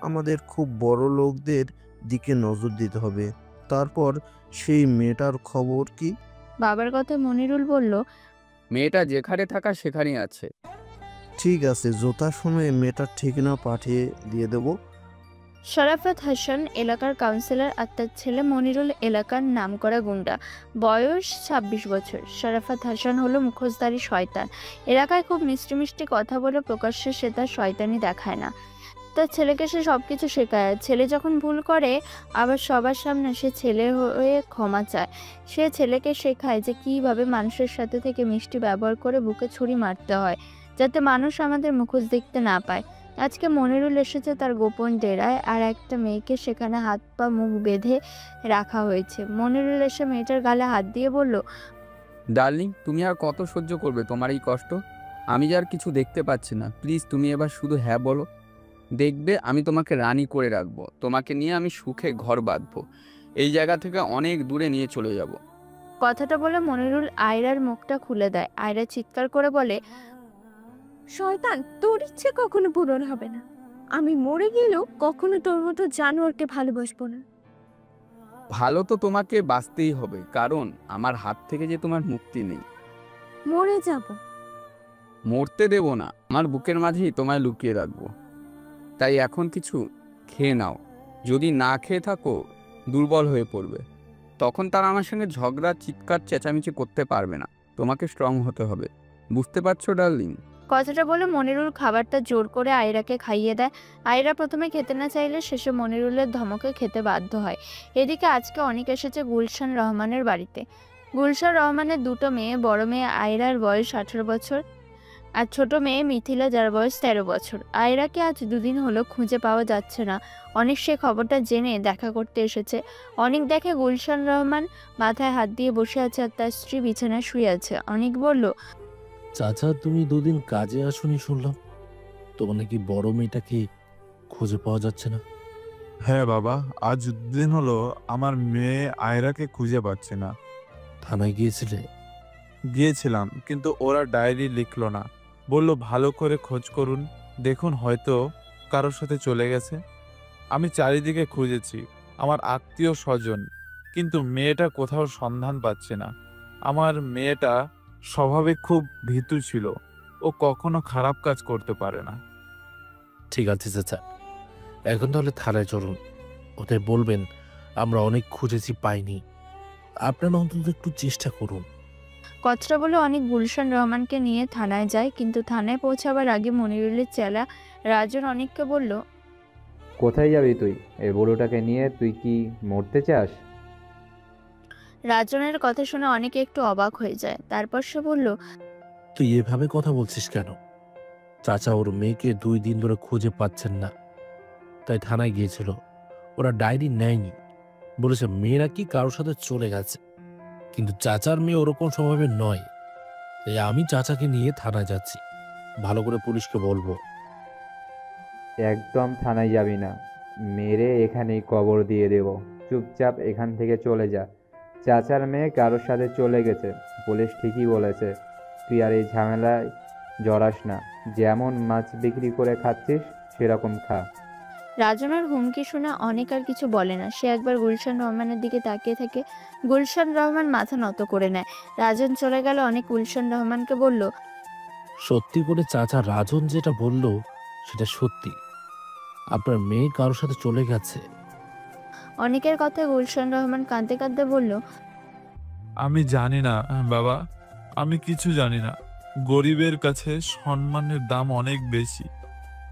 Speaker 5: আমাদের খুব বড় লোকদের দিকে নজর দিতে হবে। তারপর সেই মেয়েটার খবর কি?
Speaker 3: বাবার কথা মনিরুল বলল,
Speaker 6: মেয়েটা যেখানে থাকা সেখানেই আছে।
Speaker 5: ঠিক আছে, যথাসময়ে মেয়েটার ঠিকানা পাঠিয়ে দিয়ে দেব।
Speaker 3: শরাফত হাসান এলাকার কাউন্সিলর আর তার ছেলে মনিরুল এলাকার নামকরা গুন্ডা। বয়স ২৬ বছর। শরাফত হাসান হলো মুখোশধারী শয়তান। এলাকায় খুব মিষ্টি মিষ্টি কথা বলে প্রকাশ্যে সে তার শয়তানি দেখায় না। তার ছেলেকে সে সবকিছু শেখায়। ছেলে যখন ভুল করে আবার সবার সামনে সে ছেলে হয়ে ক্ষমা চায়। সে ছেলেকে শেখায় যে কিভাবে মানুষের সাথে থেকে মিষ্টি ব্যবহার করে বুকে ছুরি মারতে হয়, যাতে মানুষ আমাদের মুখোশ দেখতে না পায়। আজকে মনিরুল এসেছে তার গোপন ডেরায়, আর একটা মেয়েকে সেখানে হাত পা মুখ বেঁধে রাখা হয়েছে। মনিরুল এসে মেয়েটার গালে হাত দিয়ে বলল,
Speaker 6: ডার্লিং, তুমি আর কত সহ্য করবে তোমার এই কষ্ট? আমি যে আর কিছু দেখতে পাচ্ছি না, প্লিজ তুমি এবার শুধু হ্যাঁ বলো। দেখবে আমি তোমাকে রানী করে রাখবো, তোমাকে নিয়ে আমি সুখে ঘর বাঁধবো, এই জায়গা থেকে অনেক দূরে নিয়ে চলে যাব।
Speaker 3: কথাটা বলে মনিরুল আয়রার মুখটা খুলে দেয়। আয়রা চিৎকার করে বলে,
Speaker 11: শয়তান, তোর ইচ্ছে কখনো পূরণ হবে না। আমি মরে গেলেও কখনো তোর মতো জানোয়ারকে ভালোবাসবো না।
Speaker 6: ভালো তো তোমাকে বাঁচতেই হবে, কারণ আমার হাত থেকে যে তোমার মুক্তি নেই।
Speaker 11: মরে যাব।
Speaker 6: মরতে দেব না, আমার বুকের মাঝেই তোমায় লুকিয়ে রাখবো। তাই এখন কিছু খেয়ে নাও, যদি না খেয়ে থাকো দুর্বল হয়ে পড়বে, তখন তারা আমার সঙ্গে ঝগড়া চিৎকার চেঁচামেচি করতে পারবে না। তোমাকে স্ট্রং হতে হবে, বুঝতে পারছো ডার্লিং?
Speaker 3: কথাটা বলে মনিরুল খাবারটা জোর করে আয়রাকে খাইয়ে দেয়। আয়রা প্রথমে খেতে না চাইলে শেষে মনিরুলের ধমকে খেতে বাধ্য হয়। এদিকে আজকে অনেক এসেছে গুলশান রহমানের বাড়িতে। গুলশান রহমানের দুটো মেয়ে, বড় মেয়ে আয়রার বয়স 18 বছর আর ছোট মেয়ে মিথিলা, যার বয়স 13 বছর। আয়রাকে আজ দুদিন হলো খুঁজে পাওয়া যাচ্ছে না। অনেক সে খবরটা জেনে দেখা করতে এসেছে। অনেক দেখে গুলশান রহমান মাথায় হাত দিয়ে বসে আছে আর তার স্ত্রী বিছানায় শুয়ে আছে। অনেক বলল,
Speaker 1: চাচা, তুমি দুদিন কাজে আসোনি শুনলাম, তোমার নাকি বড় মেয়েটাকে খুঁজে পাওয়া যাচ্ছে না।
Speaker 12: হ্যাঁ বাবা, আজ দুদিন হলো আমার মেয়ে আয়রাকে খুঁজে পাচ্ছি না।
Speaker 1: থানায় গিয়েছিলে?
Speaker 12: গিয়েছিলাম, কিন্তু ওরা ডায়েরি লিখলো না। বলল ভালো করে খোঁজ করুন, দেখুন হয়তো কারোর সাথে চলে গেছে। আমি চারিদিকে খুঁজেছি, আমার আত্মীয় স্বজন, কিন্তু মেয়েটা কোথাও সন্ধান পাচ্ছি না। আমার মেয়েটা স্বভাবে খুব ভীতু ছিল, ও কখনো খারাপ কাজ করতে পারে না।
Speaker 1: ঠিক আছে চাচা, এখন তাহলে থানায় চলুন, ওদের বলবেন আমরা অনেক খুঁজেছি, পাইনি, আপনারা অন্তত একটু চেষ্টা করুন।
Speaker 3: কথাটা বলে অনেক গুলশান রহমানকে নিয়ে থানায় যায়, কিন্তু থানায় পৌঁছাবার আগে মনিরুলের চেলা রাজন অনেককে বলল,
Speaker 10: কোথায় যাবি তুই? এই বুড়োটাকে নিয়ে তুই কি মরতে চাস?
Speaker 3: রাজনের কথা শুনে অনেকে একটু অবাক হয়ে যায়। তারপর সে বলল,
Speaker 1: তুই এভাবে কথা বলছিস কেন? চাচা ওর মেয়েকে 2 দিন ধরে খুঁজে পাচ্ছেন না, তাই থানায় গিয়েছিল। ওরা ডায়েরি নেয়নি, বলেছে মেয়ে নাকি কারোর সাথে চলে গেছে, কিন্তু চাচার মেয়ে ওরকম স্বভাবের নয়। তাই আমি চাচাকে নিয়ে থানায় যাচ্ছি, ভালো করে পুলিশকে বলবো।
Speaker 10: একদম থানায় যাবি না, মেরে এখানেই কবর দিয়ে দেব। চুপচাপ এখান থেকে চলে যা। চাচার মেয়ে কারোর সাথে চলে গেছে, পুলিশ ঠিকই বলেছে। তুই আর এই ঝামেলায় জড়াস না। যেমন মাছ বিক্রি করে খাচ্ছিস সেরকম খা।
Speaker 3: রাজনের হুমকি শুনে অনেক আর কিছু বলে না। সে একবার গুলশান রহমানের দিকে তাকিয়ে থাকে। গুলশান রহমান মাথা নত করে নেয়। রাজন চলে গেল। অনেক গুলশান রহমানকে বলল,
Speaker 1: সত্যি করে চাচা রাজন যেটা বলল সেটা সত্যি, আপনার মেয়ে কারোর সাথে চলে গেছে।
Speaker 3: অনেকের কথায় গুলশান রহমান কাঁদতে কাঁদতে বলল,
Speaker 12: আমি জানি না বাবা, আমি কিছু জানি না। গরিবের কাছে সম্মানের দাম অনেক বেশি,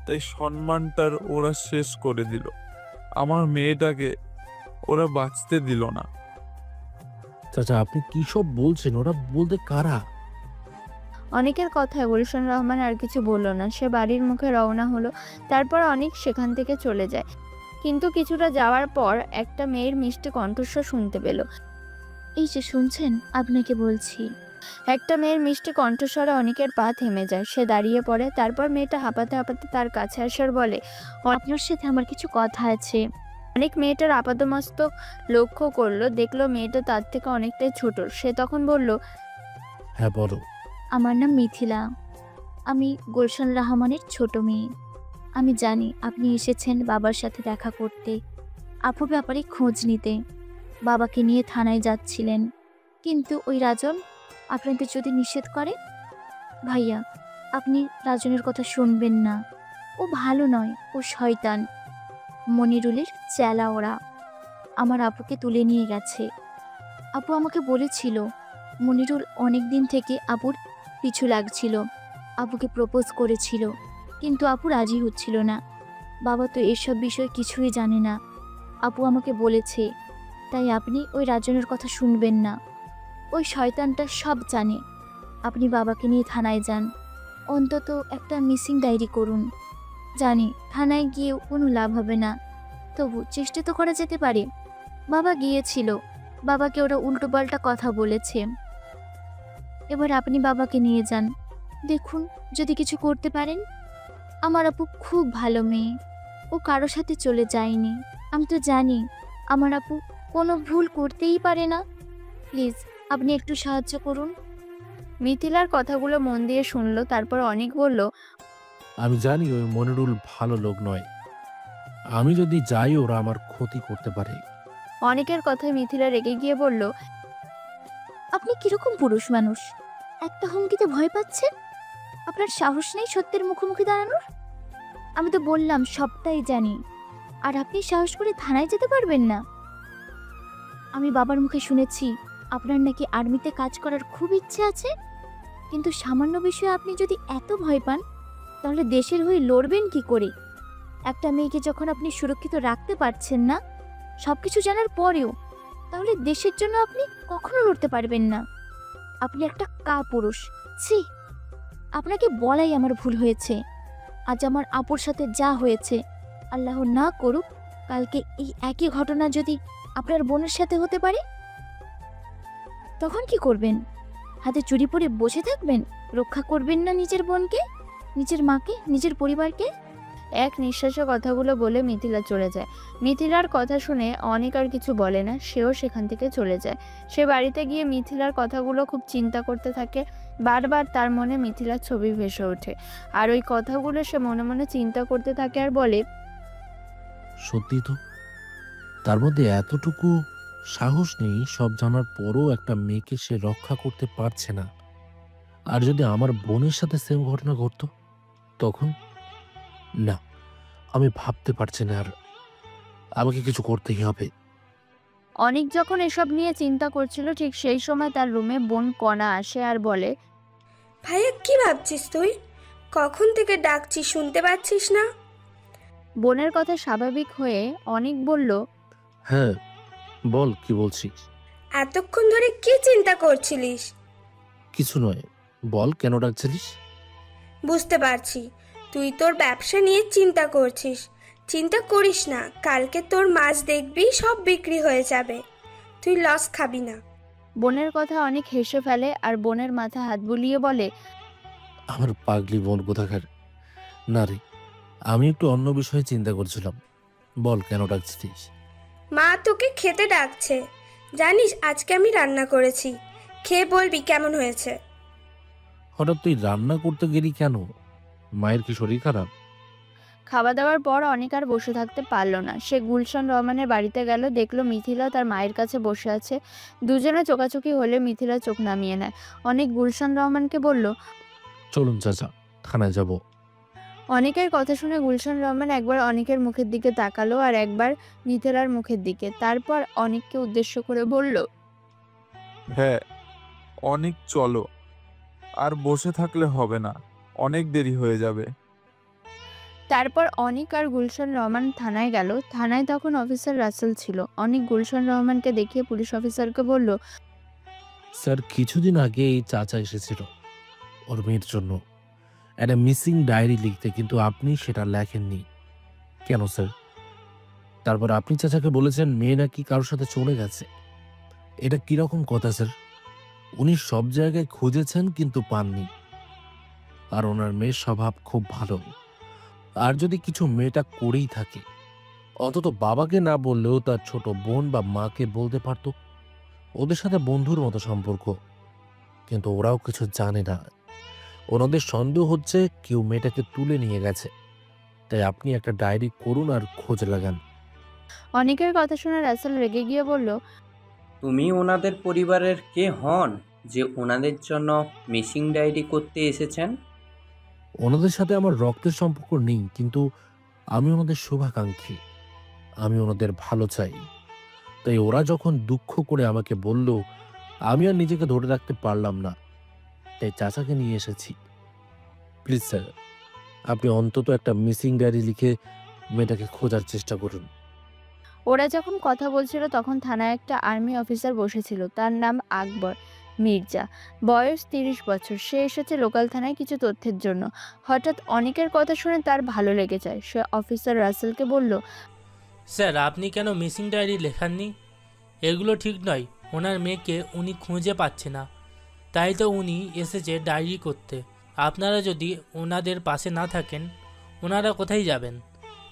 Speaker 12: তাই সম্মানটার ওরা শেষ করে দিল। আমার মেয়েটাকে ওরা বাঁচতে দিল না।
Speaker 1: চাচা আপনি কি সব বলছেন? ওরা বলতে কারা?
Speaker 3: অনেকের কথায় গুলশান রহমান আর কিছু বলল না। সে বাড়ির মুখে রওনা হলো। তারপর অনেক সেখান থেকে চলে যায়। কিন্তু কিছুটা যাওয়ার পর একটা মেয়ের মিষ্টি কণ্ঠস্বর শুনতে পেল।
Speaker 13: এই যে শুনছেন, আপনাকে বলছি।
Speaker 3: একটা মেয়ের মিষ্টি কণ্ঠস্বরে অনেকের পা থেমে যায়। সে দাঁড়িয়ে পড়ে। তারপর মেয়েটা হাঁপাতে হাঁপাতে তার কাছে আসার বলে,
Speaker 13: আপনার সাথে আমার কিছু কথা আছে।
Speaker 3: অনেক মেয়েটার আপাতমস্তক লক্ষ্য করলো, দেখলো মেয়েটা তার থেকে অনেকটাই ছোট। সে তখন বলল,
Speaker 1: হ্যাঁ বলো।
Speaker 13: আমার নাম মিথিলা, আমি গুলশান রহমানের ছোট মেয়ে। আমি জানি আপনি এসেছেন বাবার সাথে দেখা করতে, আপুর ব্যাপারে খোঁজ নিতে। বাবাকে নিয়ে থানায় যাচ্ছিলেন, কিন্তু ওই রাজন আপনাকে যদি নিষেধ করে, ভাইয়া আপনি রাজনের কথা শুনবেন না। ও ভালো নয়, ও শয়তান। মনিরুলের চেলা ওরা। আমার আপুকে তুলে নিয়ে গেছে। আপু আমাকে বলেছিল মনিরুল অনেক দিন থেকে আপুর পিছু লাগছিল, আপুকে প্রপোজ করেছিল, কিন্তু আপু রাজি হচ্ছিল না। বাবা তো এসব বিষয় কিছুই জানে না। আপু আমাকে বলেছে, তাই আপনি ওই রাজনের কথা শুনবেন না। ওই শয়তানটা সব জানে। আপনি বাবাকে নিয়ে থানায় যান, অন্তত একটা মিসিং ডায়েরি করুন। জানি থানায় গিয়েও কোনো লাভ হবে না, তবু চেষ্টা তো করা যেতে পারে। বাবা গিয়েছিল, বাবাকে ওরা উল্টোপাল্টা কথা বলেছে। এবার আপনি বাবাকে নিয়ে যান, দেখুন যদি কিছু করতে পারেন। আমার আপু খুব ভালো মেয়ে, ও কারো সাথে চলে যায়নি। আমি তো জানি আমার আপু কোনো ভুল করতেই পারে না। প্লিজ আপনি একটু সাহায্য করুন।
Speaker 3: মিথিলার কথাগুলো মন দিয়ে শুনলো। তারপর অনেক বলল,
Speaker 1: আমি জানি ওই মনিরুল ভালো লোক নয়। আমি যদি যাই ওরা আমার ক্ষতি করতে পারে।
Speaker 3: অনেকের কথায় মিথিলা রেগে গিয়ে বলল,
Speaker 13: আপনি কিরকম পুরুষ মানুষ, একটা হুমকিতে ভয় পাচ্ছেন? আপনার সাহস নেই সত্যের মুখোমুখি দাঁড়ানোর? আমি তো বললাম সবটাই জানি, আর আপনি সাহস করে থানায় যেতে পারবেন না? আমি বাবার মুখে শুনেছি আপনার নাকি আর্মিতে কাজ করার খুব ইচ্ছে আছে, কিন্তু সামান্য বিষয়ে আপনি যদি এত ভয় পান, তাহলে দেশের হয়ে লড়বেন কি করে? একটা মেয়েকে যখন আপনি সুরক্ষিত রাখতে পারছেন না সবকিছু জানার পরেও, তাহলে দেশের জন্য আপনি কখনো লড়তে পারবেন না। আপনি একটা কাপুরুষ। ছি, আপনাকে বলাই আমার ভুল হয়েছে। আজ আমার আপুর সাথে যা হয়েছে, আল্লাহ না করুক কালকে এই একই ঘটনা যদি আপনার বোনের সাথে হতে পারে, তখন কি করবেন? হাতে চুরি পরে বসে থাকবেন? রক্ষা করবেন না নিজের বোনকে, নিজের মাকে, নিজের পরিবারকে?
Speaker 3: এক নিঃশ্বাসে কথাগুলো বলে মিথিলা চলে যায়। মিথিলার কথা শুনে অনেক আর কিছু বলে না, সেও সেখান থেকে চলে যায়। সে বাড়িতে গিয়ে মিথিলার কথাগুলো খুব চিন্তা করতে থাকে। বারবার তার মনে মিথিলার ছবি ভেসে ওঠে, আর ওই কথাগুলো সে মনে মনে চিন্তা করতে থাকে আর বলে,
Speaker 1: সত্যি তো, তার মধ্যে এতটুকু সাহস নেই, সব জানার পরও একটা মেয়েকে সে রক্ষা করতে পারছে না। আর যদি আমার বোনের সাথে সেম ঘটনা ঘটতো তখন? না, আমি ভাবতে পারছি না। আর আমাকে কিছু করতেই হবে।
Speaker 3: অনেক যখন এসব নিয়ে চিন্তা করছিল, ঠিক সেই সময় তার রুমে বোন কণা আসে আর বলে,
Speaker 9: ভাইয়া কি ভাবছিস তুই? কখন থেকে ডাকছি শুনতে পাচ্ছিস না?
Speaker 3: বোনের কথা স্বাভাবিক হয়ে অনেক বলল,
Speaker 1: হ্যাঁ বল, কি বলছিস?
Speaker 9: এতক্ষণ ধরে কি চিন্তা করছিলিস?
Speaker 1: কিছু নয়, বল কেন ডাকছিলিস?
Speaker 9: বুঝতে পারছি তুই তোর ব্যবসা নিয়ে চিন্তা করছিস। চিন্তা করিস না, কালকে তোর মাছ দেখবি সব বিক্রি হয়ে যাবে, তুই লস খাবি না।
Speaker 3: বোনের কথা অনেক হেসে ফেলে আর বোনের মাথা হাত বুলিয়ে বলে,
Speaker 1: আমার পাগলি বোন কোথাকার। না রে, আমি একটু অন্য বিষয়ে চিন্তা করছিলাম। বল কেন ডাকছিস?
Speaker 9: মা তোকে খেতে ডাকছে। জানিস আজকে আমি রান্না করেছি, খেয়ে বলবি কেমন হয়েছে।
Speaker 1: হঠাৎ তুই রান্না করতে গেলি কেন? মায়ের কি শরীর খারাপ?
Speaker 3: খাওয়া দাওয়ার পর অনেক আর বসে থাকতে পারল না। সে গুলশান রহমানের বাড়িতে গেল, দেখলো মিথিলা তার মায়ের কাছে বসে আছে। দুজনে চোখাচোখি হলে মিথিলা চোখ নামিয়ে নেয়। অনেক গুলশান রহমানকে বলল,
Speaker 1: চলুন চাচা, থানায় যাব।
Speaker 3: অনেকের কথা শুনে গুলশান রহমান একবার অনেকের মুখের দিকে তাকালো আর একবার মিথিলার মুখের দিকে, তারপর অনেককে উদ্দেশ্য করে বলল,
Speaker 12: হ্যাঁ অনেক, চলো। আর বসে থাকলে হবে না, অনেক দেরি হয়ে যাবে।
Speaker 3: তারপর অনিক আর গুলশান রহমান থানায় গেল। থানায় তখন অফিসার রাসেল ছিল। অনিক গুলশান রহমানকে দেখিয়ে পুলিশ অফিসারকে বলল,
Speaker 1: স্যার, কিছুদিন আগে এই চাচা এসেছিল ওর মেয়ের জন্য একটা মিসিং ডায়েরি লিখতে, কিন্তু আপনি সেটা লেখেননি কেন স্যার? তারপর আপনি চাচাকে বলেছেন মেয়ে নাকি কারোর সাথে চলে গেছে। এটা কিরকম কথা স্যার? উনি সব জায়গায় খুঁজেছেন কিন্তু পাননি। আর ওনার মেয়ের স্বভাব খুব ভালো। আর যদি কিছু মেয়েটা করেই থাকে, অন্তত বাবাকে না বললেও তার ছোট বোন বা মাকে বলতে পারত। ওদের সাথে বন্ধুর মতো সম্পর্ক, কিন্তু ওরাও কিছু জানে না। ওনাদের সন্দেহ হচ্ছে কেউ মেয়েটাকে তুলে নিয়ে গেছে। তাই আপনি একটা ডায়েরি করুন আর খোঁজ লাগান।
Speaker 3: অনেকের কথা শুনে রাসেল রেগে গিয়ে বলল,
Speaker 14: তুমি ওনাদের পরিবারের কে হন যে ওনাদের জন্য মিসিং ডায়েরি করতে এসেছেন?
Speaker 1: ওনাদের সাথে আমার রক্তের সম্পর্ক নেই, কিন্তু আমি ওনাদের শুভাকাঙ্ক্ষী। আমি ওনাদের ভালো চাই। তাই ওরা যখন দুঃখ করে আমাকে বলল, আমি আর নিজেকে ধরে রাখতে পারলাম না, তাই চাচাকে নিয়ে এসেছি। প্লিজ স্যার, আপনি অন্তত একটা মিসিং ডায়েরি লিখে মেয়েটাকে খোঁজার চেষ্টা করুন।
Speaker 3: ওরা যখন কথা বলছিল তখন থানায় একটা আর্মি অফিসার বসেছিল। তার নাম আকবর মির্জা, বয়স 30 বছর। সে এসেছে লোকাল থানায় কিছু তথ্যের জন্য। হঠাৎ অনেকের কথা শুনে তার ভালো লেগে যায়। সে অফিসার রাসেলকে বলল,
Speaker 15: স্যার, আপনি কেন মিসিং ডায়েরি লেখাননি? এগুলো ঠিক নয়। ওনার মেয়েকে উনি খুঁজে পাচ্ছে না, তাই তো উনি এসেছে ডায়েরি করতে। আপনারা যদি ওনাদের পাশে না থাকেন, ওনারা কোথায় যাবেন?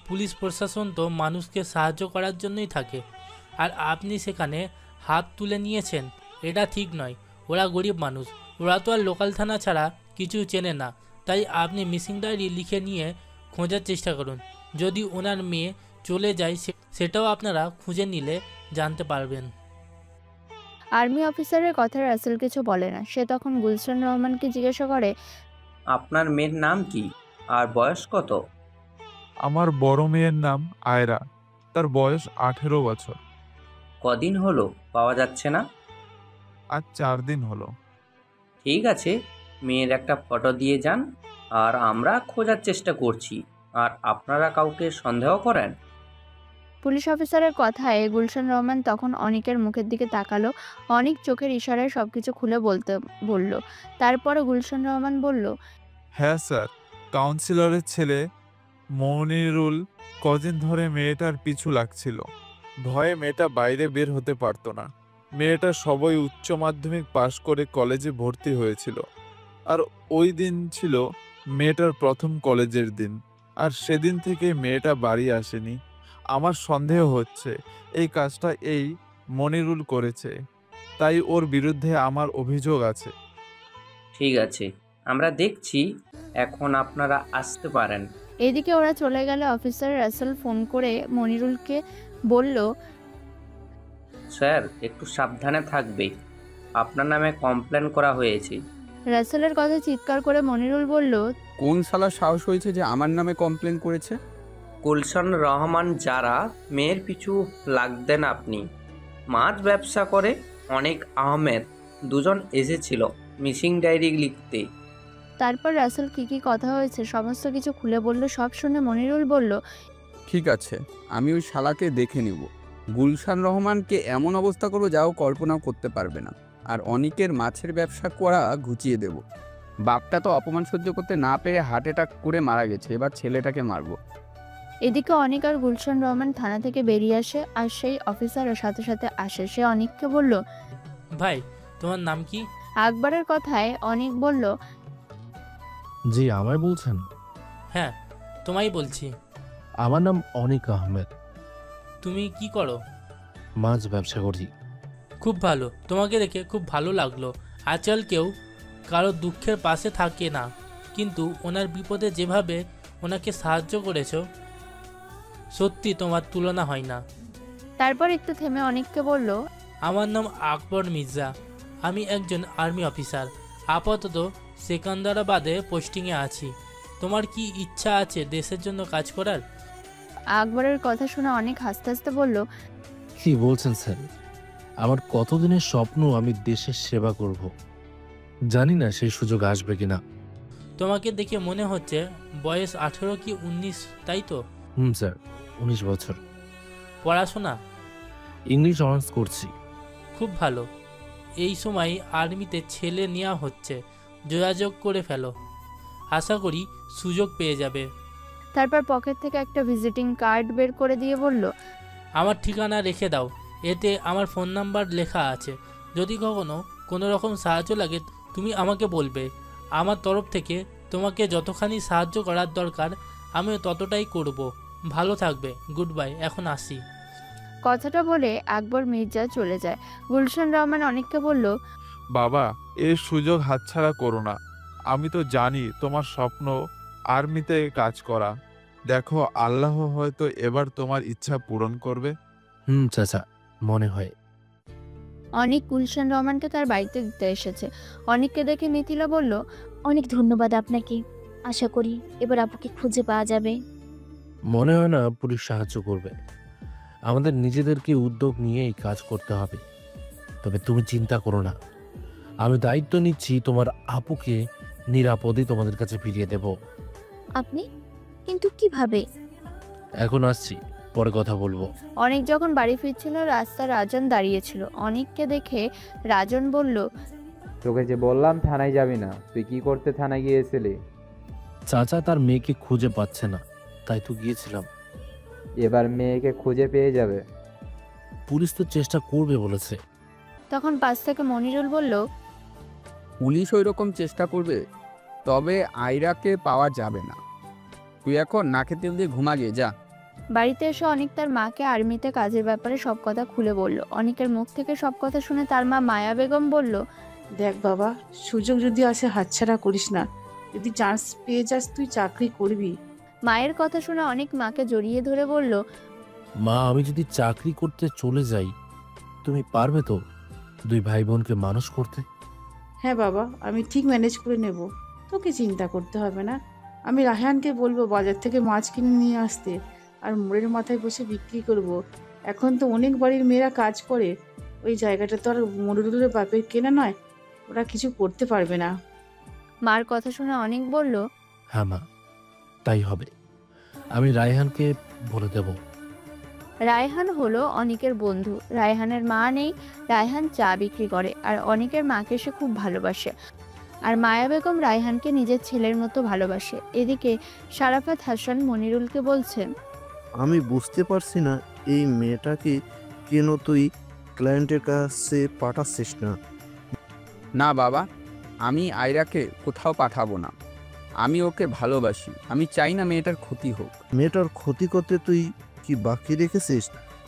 Speaker 15: পুলিশ প্রশাসন তো মানুষকে সাহায্য করার জন্যই থাকে, আর আপনি সেখানে হাত তুলে নিয়েছেন। এটা ঠিক নয়। ওরা গরিব মানুষ, ওরা তো আর লোকাল থানা ছাড়া কিছু চেনে না। তাই আপনি মিসিং ডায়েরি লিখে নিয়ে খোঁজার চেষ্টা করুন। যদি ওনার মেয়ে চলে যায় সেটাও আপনারা খুঁজে নিলে জানতে পারবেন।
Speaker 3: আর্মি অফিসারের কথা রাসেল কিছু বলে না। সে তখন গুলশান রহমানকে জিজ্ঞাসা করে,
Speaker 14: আপনার মেয়ের নাম কি আর বয়স কত?
Speaker 12: আমার বড় মেয়ের নাম আয়রা, তার বয়স 18 বছর।
Speaker 14: কদিন হলো পাওয়া যাচ্ছে না?
Speaker 12: আজ 4 দিন হলো।
Speaker 14: ঠিক আছে, মেয়ের একটা ফটো দিয়ে যান, আর আমরা খোঁজার চেষ্টা করছি। আর আপনারা কাউকে সন্দেহ করেন?
Speaker 3: পুলিশ অফিসারের কথায় গুলশান রহমান তখন অনিকের মুখের দিকে তাকালো। অনিক চোখের ইশারায় সবকিছু খুলে বলল। তারপরে গুলশান রহমান বলল,
Speaker 12: হ্যাঁ স্যার, কাউন্সিলরের ছেলে মনিরুল কদিন ধরে মেয়েটার পিছু লাগছিল। ভয়ে মেয়েটা বাইরে বের হতে পারতো না। মেয়েটা সবই উচ্চ মাধ্যমিক পাশ করে কলেজে ভর্তি হয়েছিল, আর ওই দিন ছিল মেয়েটার প্রথম কলেজের দিন। আর সেদিন থেকে মেয়েটা বাড়ি আসেনি। আমার সন্দেহ হচ্ছে এই কাজটা এই মনিরুল করেছে, তাই ওর বিরুদ্ধে আমার অভিযোগ আছে।
Speaker 14: ঠিক আছে, আমরা দেখছি। এখন আপনারা আসতে পারেন।
Speaker 3: এদিকে ওরা চলে গেলে অফিসার রাসেল ফোন করে মনিরুলকে বলল,
Speaker 14: স্যার, একটু সাবধানে থাকবে। আপনার নামে কমপ্লেন করা হয়েছে।
Speaker 3: রাসেলের কথা চিৎকার করে মনিরুল বলল,
Speaker 6: কোন শালা সাহস হয়েছে যে আমার নামে কমপ্লেন করেছে?
Speaker 14: গুলশান রহমান যারা মেয়ের পিছু লাগতেন আপনি। মাছ ব্যবসা করে অনেক আহমেদ দুজন এসেছিল মিসিং ডায়েরি লিখতে।
Speaker 3: তারপর রাসেল কি কথা হয়েছে সমস্ত কিছু খুলে বলল। সব শুনে মনিরুল বলল,
Speaker 6: ঠিক আছে, আমি ওই শালাকে দেখে নিব। গুলশান রহমানকে এমন অবস্থা করবো যাও কল্পনাও করতে পারবে না। আর অনিকের মাছের ব্যবসা করা ঘুচিয়ে দেব। বাপটা তো অপমান সহ্য করতে না পেরে হার্ট অ্যাটাক করে মারা গেছে, এবার ছেলেটাকে মারবো।
Speaker 3: এদিকে অনিক আর গুলশান রহমান থানা থেকে বেরিয়ে আসে, আর সেই অফিসারের সাথে সাথে আসে। সে অনিককে বলল,
Speaker 15: ভাই, তোমার নাম কি?
Speaker 3: আকবরের কথায় অনিক বলল,
Speaker 1: জি, আমায় বলছেন?
Speaker 15: হ্যাঁ, তোমায় বলছি।
Speaker 1: আমার নাম অনিক আহমেদ।
Speaker 15: তুমি কি করো?
Speaker 1: মাছ ব্যবসা করি।
Speaker 15: খুব ভালো, তোমাকে দেখে খুব ভালো লাগলো। আজকাল কেউ কারো দুঃখের পাশে থাকে না, কিন্তু ওনার বিপদে যেভাবে ওনাকে সাহায্য করেছো, সত্যি তোমার তুলনা হয় না।
Speaker 3: তারপর একটু থেমে অনিককে বলল,
Speaker 15: আমার নাম আকবর মির্জা। আমি একজন আর্মি অফিসার। আপাতত সেকেন্দ্রাবাদে পোস্টিংয়ে আছি। তোমার কি ইচ্ছা আছে দেশের জন্য কাজ করার?
Speaker 3: আকবরের কথা শুনে অনেক হাসতে হাসতে বলল,
Speaker 1: কি বলছেন স্যার? আমার কতদিনের স্বপ্ন আমি দেশের সেবা করব। জানি না সেই সুযোগ আসবে কিনা।
Speaker 15: তোমাকে দেখে মনে হচ্ছে বয়স 18 কি 19, তাই তো?
Speaker 1: স্যার, 19 বছর।
Speaker 15: পড়াশোনা?
Speaker 1: ইংলিশ অনার্স করছি।
Speaker 15: খুব ভালো। এই সময় আর্মিতে ছেলে নেওয়া হচ্ছে, যোগাযোগ করে ফেলো। আশা করি সুযোগ পেয়ে যাবে।
Speaker 3: তারপর পকেট থেকে একটা ভিজিটিং কার্ড বের করে দিয়ে বলল,
Speaker 15: আমার ঠিকানা রেখে দাও, এতে আমার ফোন নাম্বার লেখা আছে। যদি কখনো কোনো রকম সাহায্য লাগে তুমি আমাকে বলবে। আমার তরফ থেকে তোমাকে যতখানি সাহায্য করার দরকার আমি ততটাই করব। ভালো থাকবে। গুড বাই, এখন আসি।
Speaker 3: কথাটা বলে আকবর মির্জা চলে যায়। গুলশান রহমান অনেককে বলল,
Speaker 12: বাবা, এর সুযোগ হাতছাড়া করো না। আমি তো জানি তোমার স্বপ্ন আর্মিতে কাজ করা। দেখো, আল্লাহ হয়তো এবার তোমার ইচ্ছা পূরণ করবে।
Speaker 1: চাচা, মনে হয়।
Speaker 3: অনেক গুলশান রহমানকে তার বাড়িতে দিতে এসেছে। অনেককে দেখে মিথিলা বলল,
Speaker 13: অনেক ধন্যবাদ আপনাকে। আশা করি এবার আপুকে খুঁজে পাওয়া যাবে।
Speaker 1: মনে হয় না পুলিশ সাহায্য করবে। আমাদের নিজেদেরকে উদ্যোগ নিয়ে এই কাজ করতে হবে। তবে তুমি চিন্তা করো না, আমি দায়িত্ব নিচ্ছি তোমার আপুকে নিরাপদে তোমাদের কাছে ফিরিয়ে দেব।
Speaker 13: আপনি কিন্তু কিভাবে?
Speaker 1: এখন আসছি, পরে কথা বলবো।
Speaker 3: অনেক যখন বাড়ি ফিরছিল রাস্তায় রাজন দাঁড়িয়েছিল। অনেককে দেখে রাজন বলল,
Speaker 10: তোকে যে বললাম থানায় যাবি না, তুই কি করতে থানায় গিয়েছিলি?
Speaker 1: চাচা তার মেয়েকে খুঁজে পাচ্ছে না, তাই তো গিয়েছিলাম।
Speaker 10: এবার মেয়েকে খুঁজে পেয়ে যাবে।
Speaker 1: পুলিশ তো চেষ্টা করবে বলেছে।
Speaker 3: তখন পাশ থেকে মনিরুল বলল,
Speaker 6: পুলিশ ওই রকম চেষ্টা করবে, তবে আয়রাকে পাওয়া যাবে না। তুই এখন নাকে তেল দিয়ে ঘুমা গিয়ে যা।
Speaker 3: বাড়িতে এসে অনেক তার মাকে আর্মিতে কাজের ব্যাপারে সব কথা খুলে বলল। অনেকের মুখ থেকে সব কথা শুনে তার মা মায়া বেগম বলল,
Speaker 4: দেখ বাবা, সুযোগ যদি আসে হাতছাড়া করিস না। যদি চান্স পেয়ে যাস তুই চাকরি করবি।
Speaker 3: মায়ের কথা শুনে অনেক মাকে জড়িয়ে ধরে বলল,
Speaker 1: মা, আমি যদি চাকরি করতে চলে যাই, তুমি পারবে তো 2 ভাই বোনকে মানুষ করতে?
Speaker 4: হ্যাঁ বাবা, আমি ঠিক ম্যানেজ করে নেব, তোকে চিন্তা করতে হবে না। আমি রায়হানকে বলবো বাজার থেকে মাছ কিনে নিয়ে আসতে, আর মোড়ের মাথায় বসে বিক্রি করব। এখন তো অনেক বাড়ির মেয়েরা কাজ করে, ওই জায়গাটা তো আর মনিরুলের বাপের কেনা নয়, ওরা কিছু করতে পারবে না।
Speaker 3: মার কথা শুনে অনেক বলল,
Speaker 1: হ্যাঁ মা, তাই হবে। আমি রায়হানকে বলে দেব।
Speaker 3: রায়হান হলো অনিকের বন্ধু। রায়হানের মা নেই, রায়হান চা বিক্রি করে, আর অনিকের মাকে সে খুব ভালোবাসে। আর মায়া বেগম রায়হানকে নিজের ছেলের মতো ভালোবাসে। এদিকে সারাফাত হাসান মনিরুলকে বলছেন,
Speaker 5: আমি বুঝতে পারছি না এই মেয়েটাকে কেন তুই ক্লায়েন্টের কাছে পাঠাচ্ছিস না।
Speaker 6: না বাবা, আমি আয়রাকে কোথাও পাঠাবো না। আমি ওকে ভালোবাসি, আমি চাই না মেয়েটার ক্ষতি হোক।
Speaker 5: মেয়েটার ক্ষতি করতে তুই কি বাকি রেখেছিস?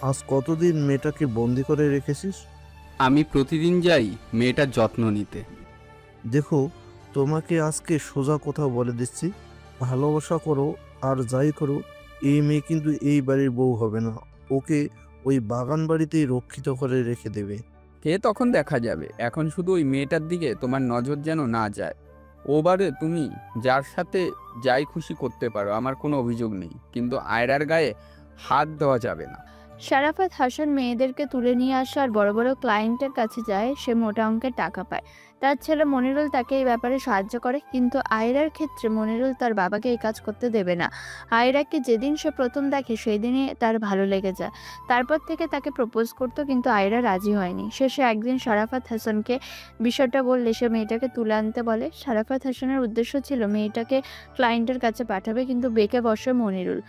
Speaker 5: আজ কতদিন মেয়েটাকে বন্দি করে রেখেছিস?
Speaker 6: আমি প্রতিদিন যাই মেয়েটার যত্ন নিতে।
Speaker 5: দেখো, তোমাকে আজকে সোজা কথা বলে দিচ্ছি, ভালোবাসা করো আর যাই করো, এই মেয়ে কিন্তু এই বাড়ির বউ হবে না। ওকে ওই বাগান বাড়িতেই রক্ষিত করে রেখে দেবে।
Speaker 6: কে তখন দেখা যাবে। এখন শুধু ওই মেয়েটার দিকে তোমার নজর যেন না যায়। ওবারে তুমি যার সাথে যাই খুশি করতে পারো, আমার কোনো অভিযোগ নেই, কিন্তু আয়রার গায়ে হাত দেওয়া যাবে না।
Speaker 3: সারাফাত হাসান মেয়েদেরকে তুলে নিয়ে আসা আর বড় বড় ক্লায়েন্টের কাছে যায়, সে মোটা অঙ্কের টাকা পায়। তার ছেলে মনিরুল তাকে এই ব্যাপারে সাহায্য করে, কিন্তু আয়রার ক্ষেত্রে মনিরুল তার বাবাকে এই কাজ করতে দেবে না। আয়রাকে যেদিন সে প্রথম দেখে সেই দিনই তার ভালো লেগে যায়। তারপর থেকে তাকে প্রপোজ করতো, কিন্তু আয়রা রাজি হয়নি। শেষে একদিন সারাফাত হাসানকে বিষয়টা বললে সে মেয়েটাকে তুলে আনতে বলে। সারাফাত হাসানের উদ্দেশ্য ছিল মেয়েটাকে ক্লায়েন্টের কাছে পাঠাবে, কিন্তু বেঁকে বসে মনিরুল।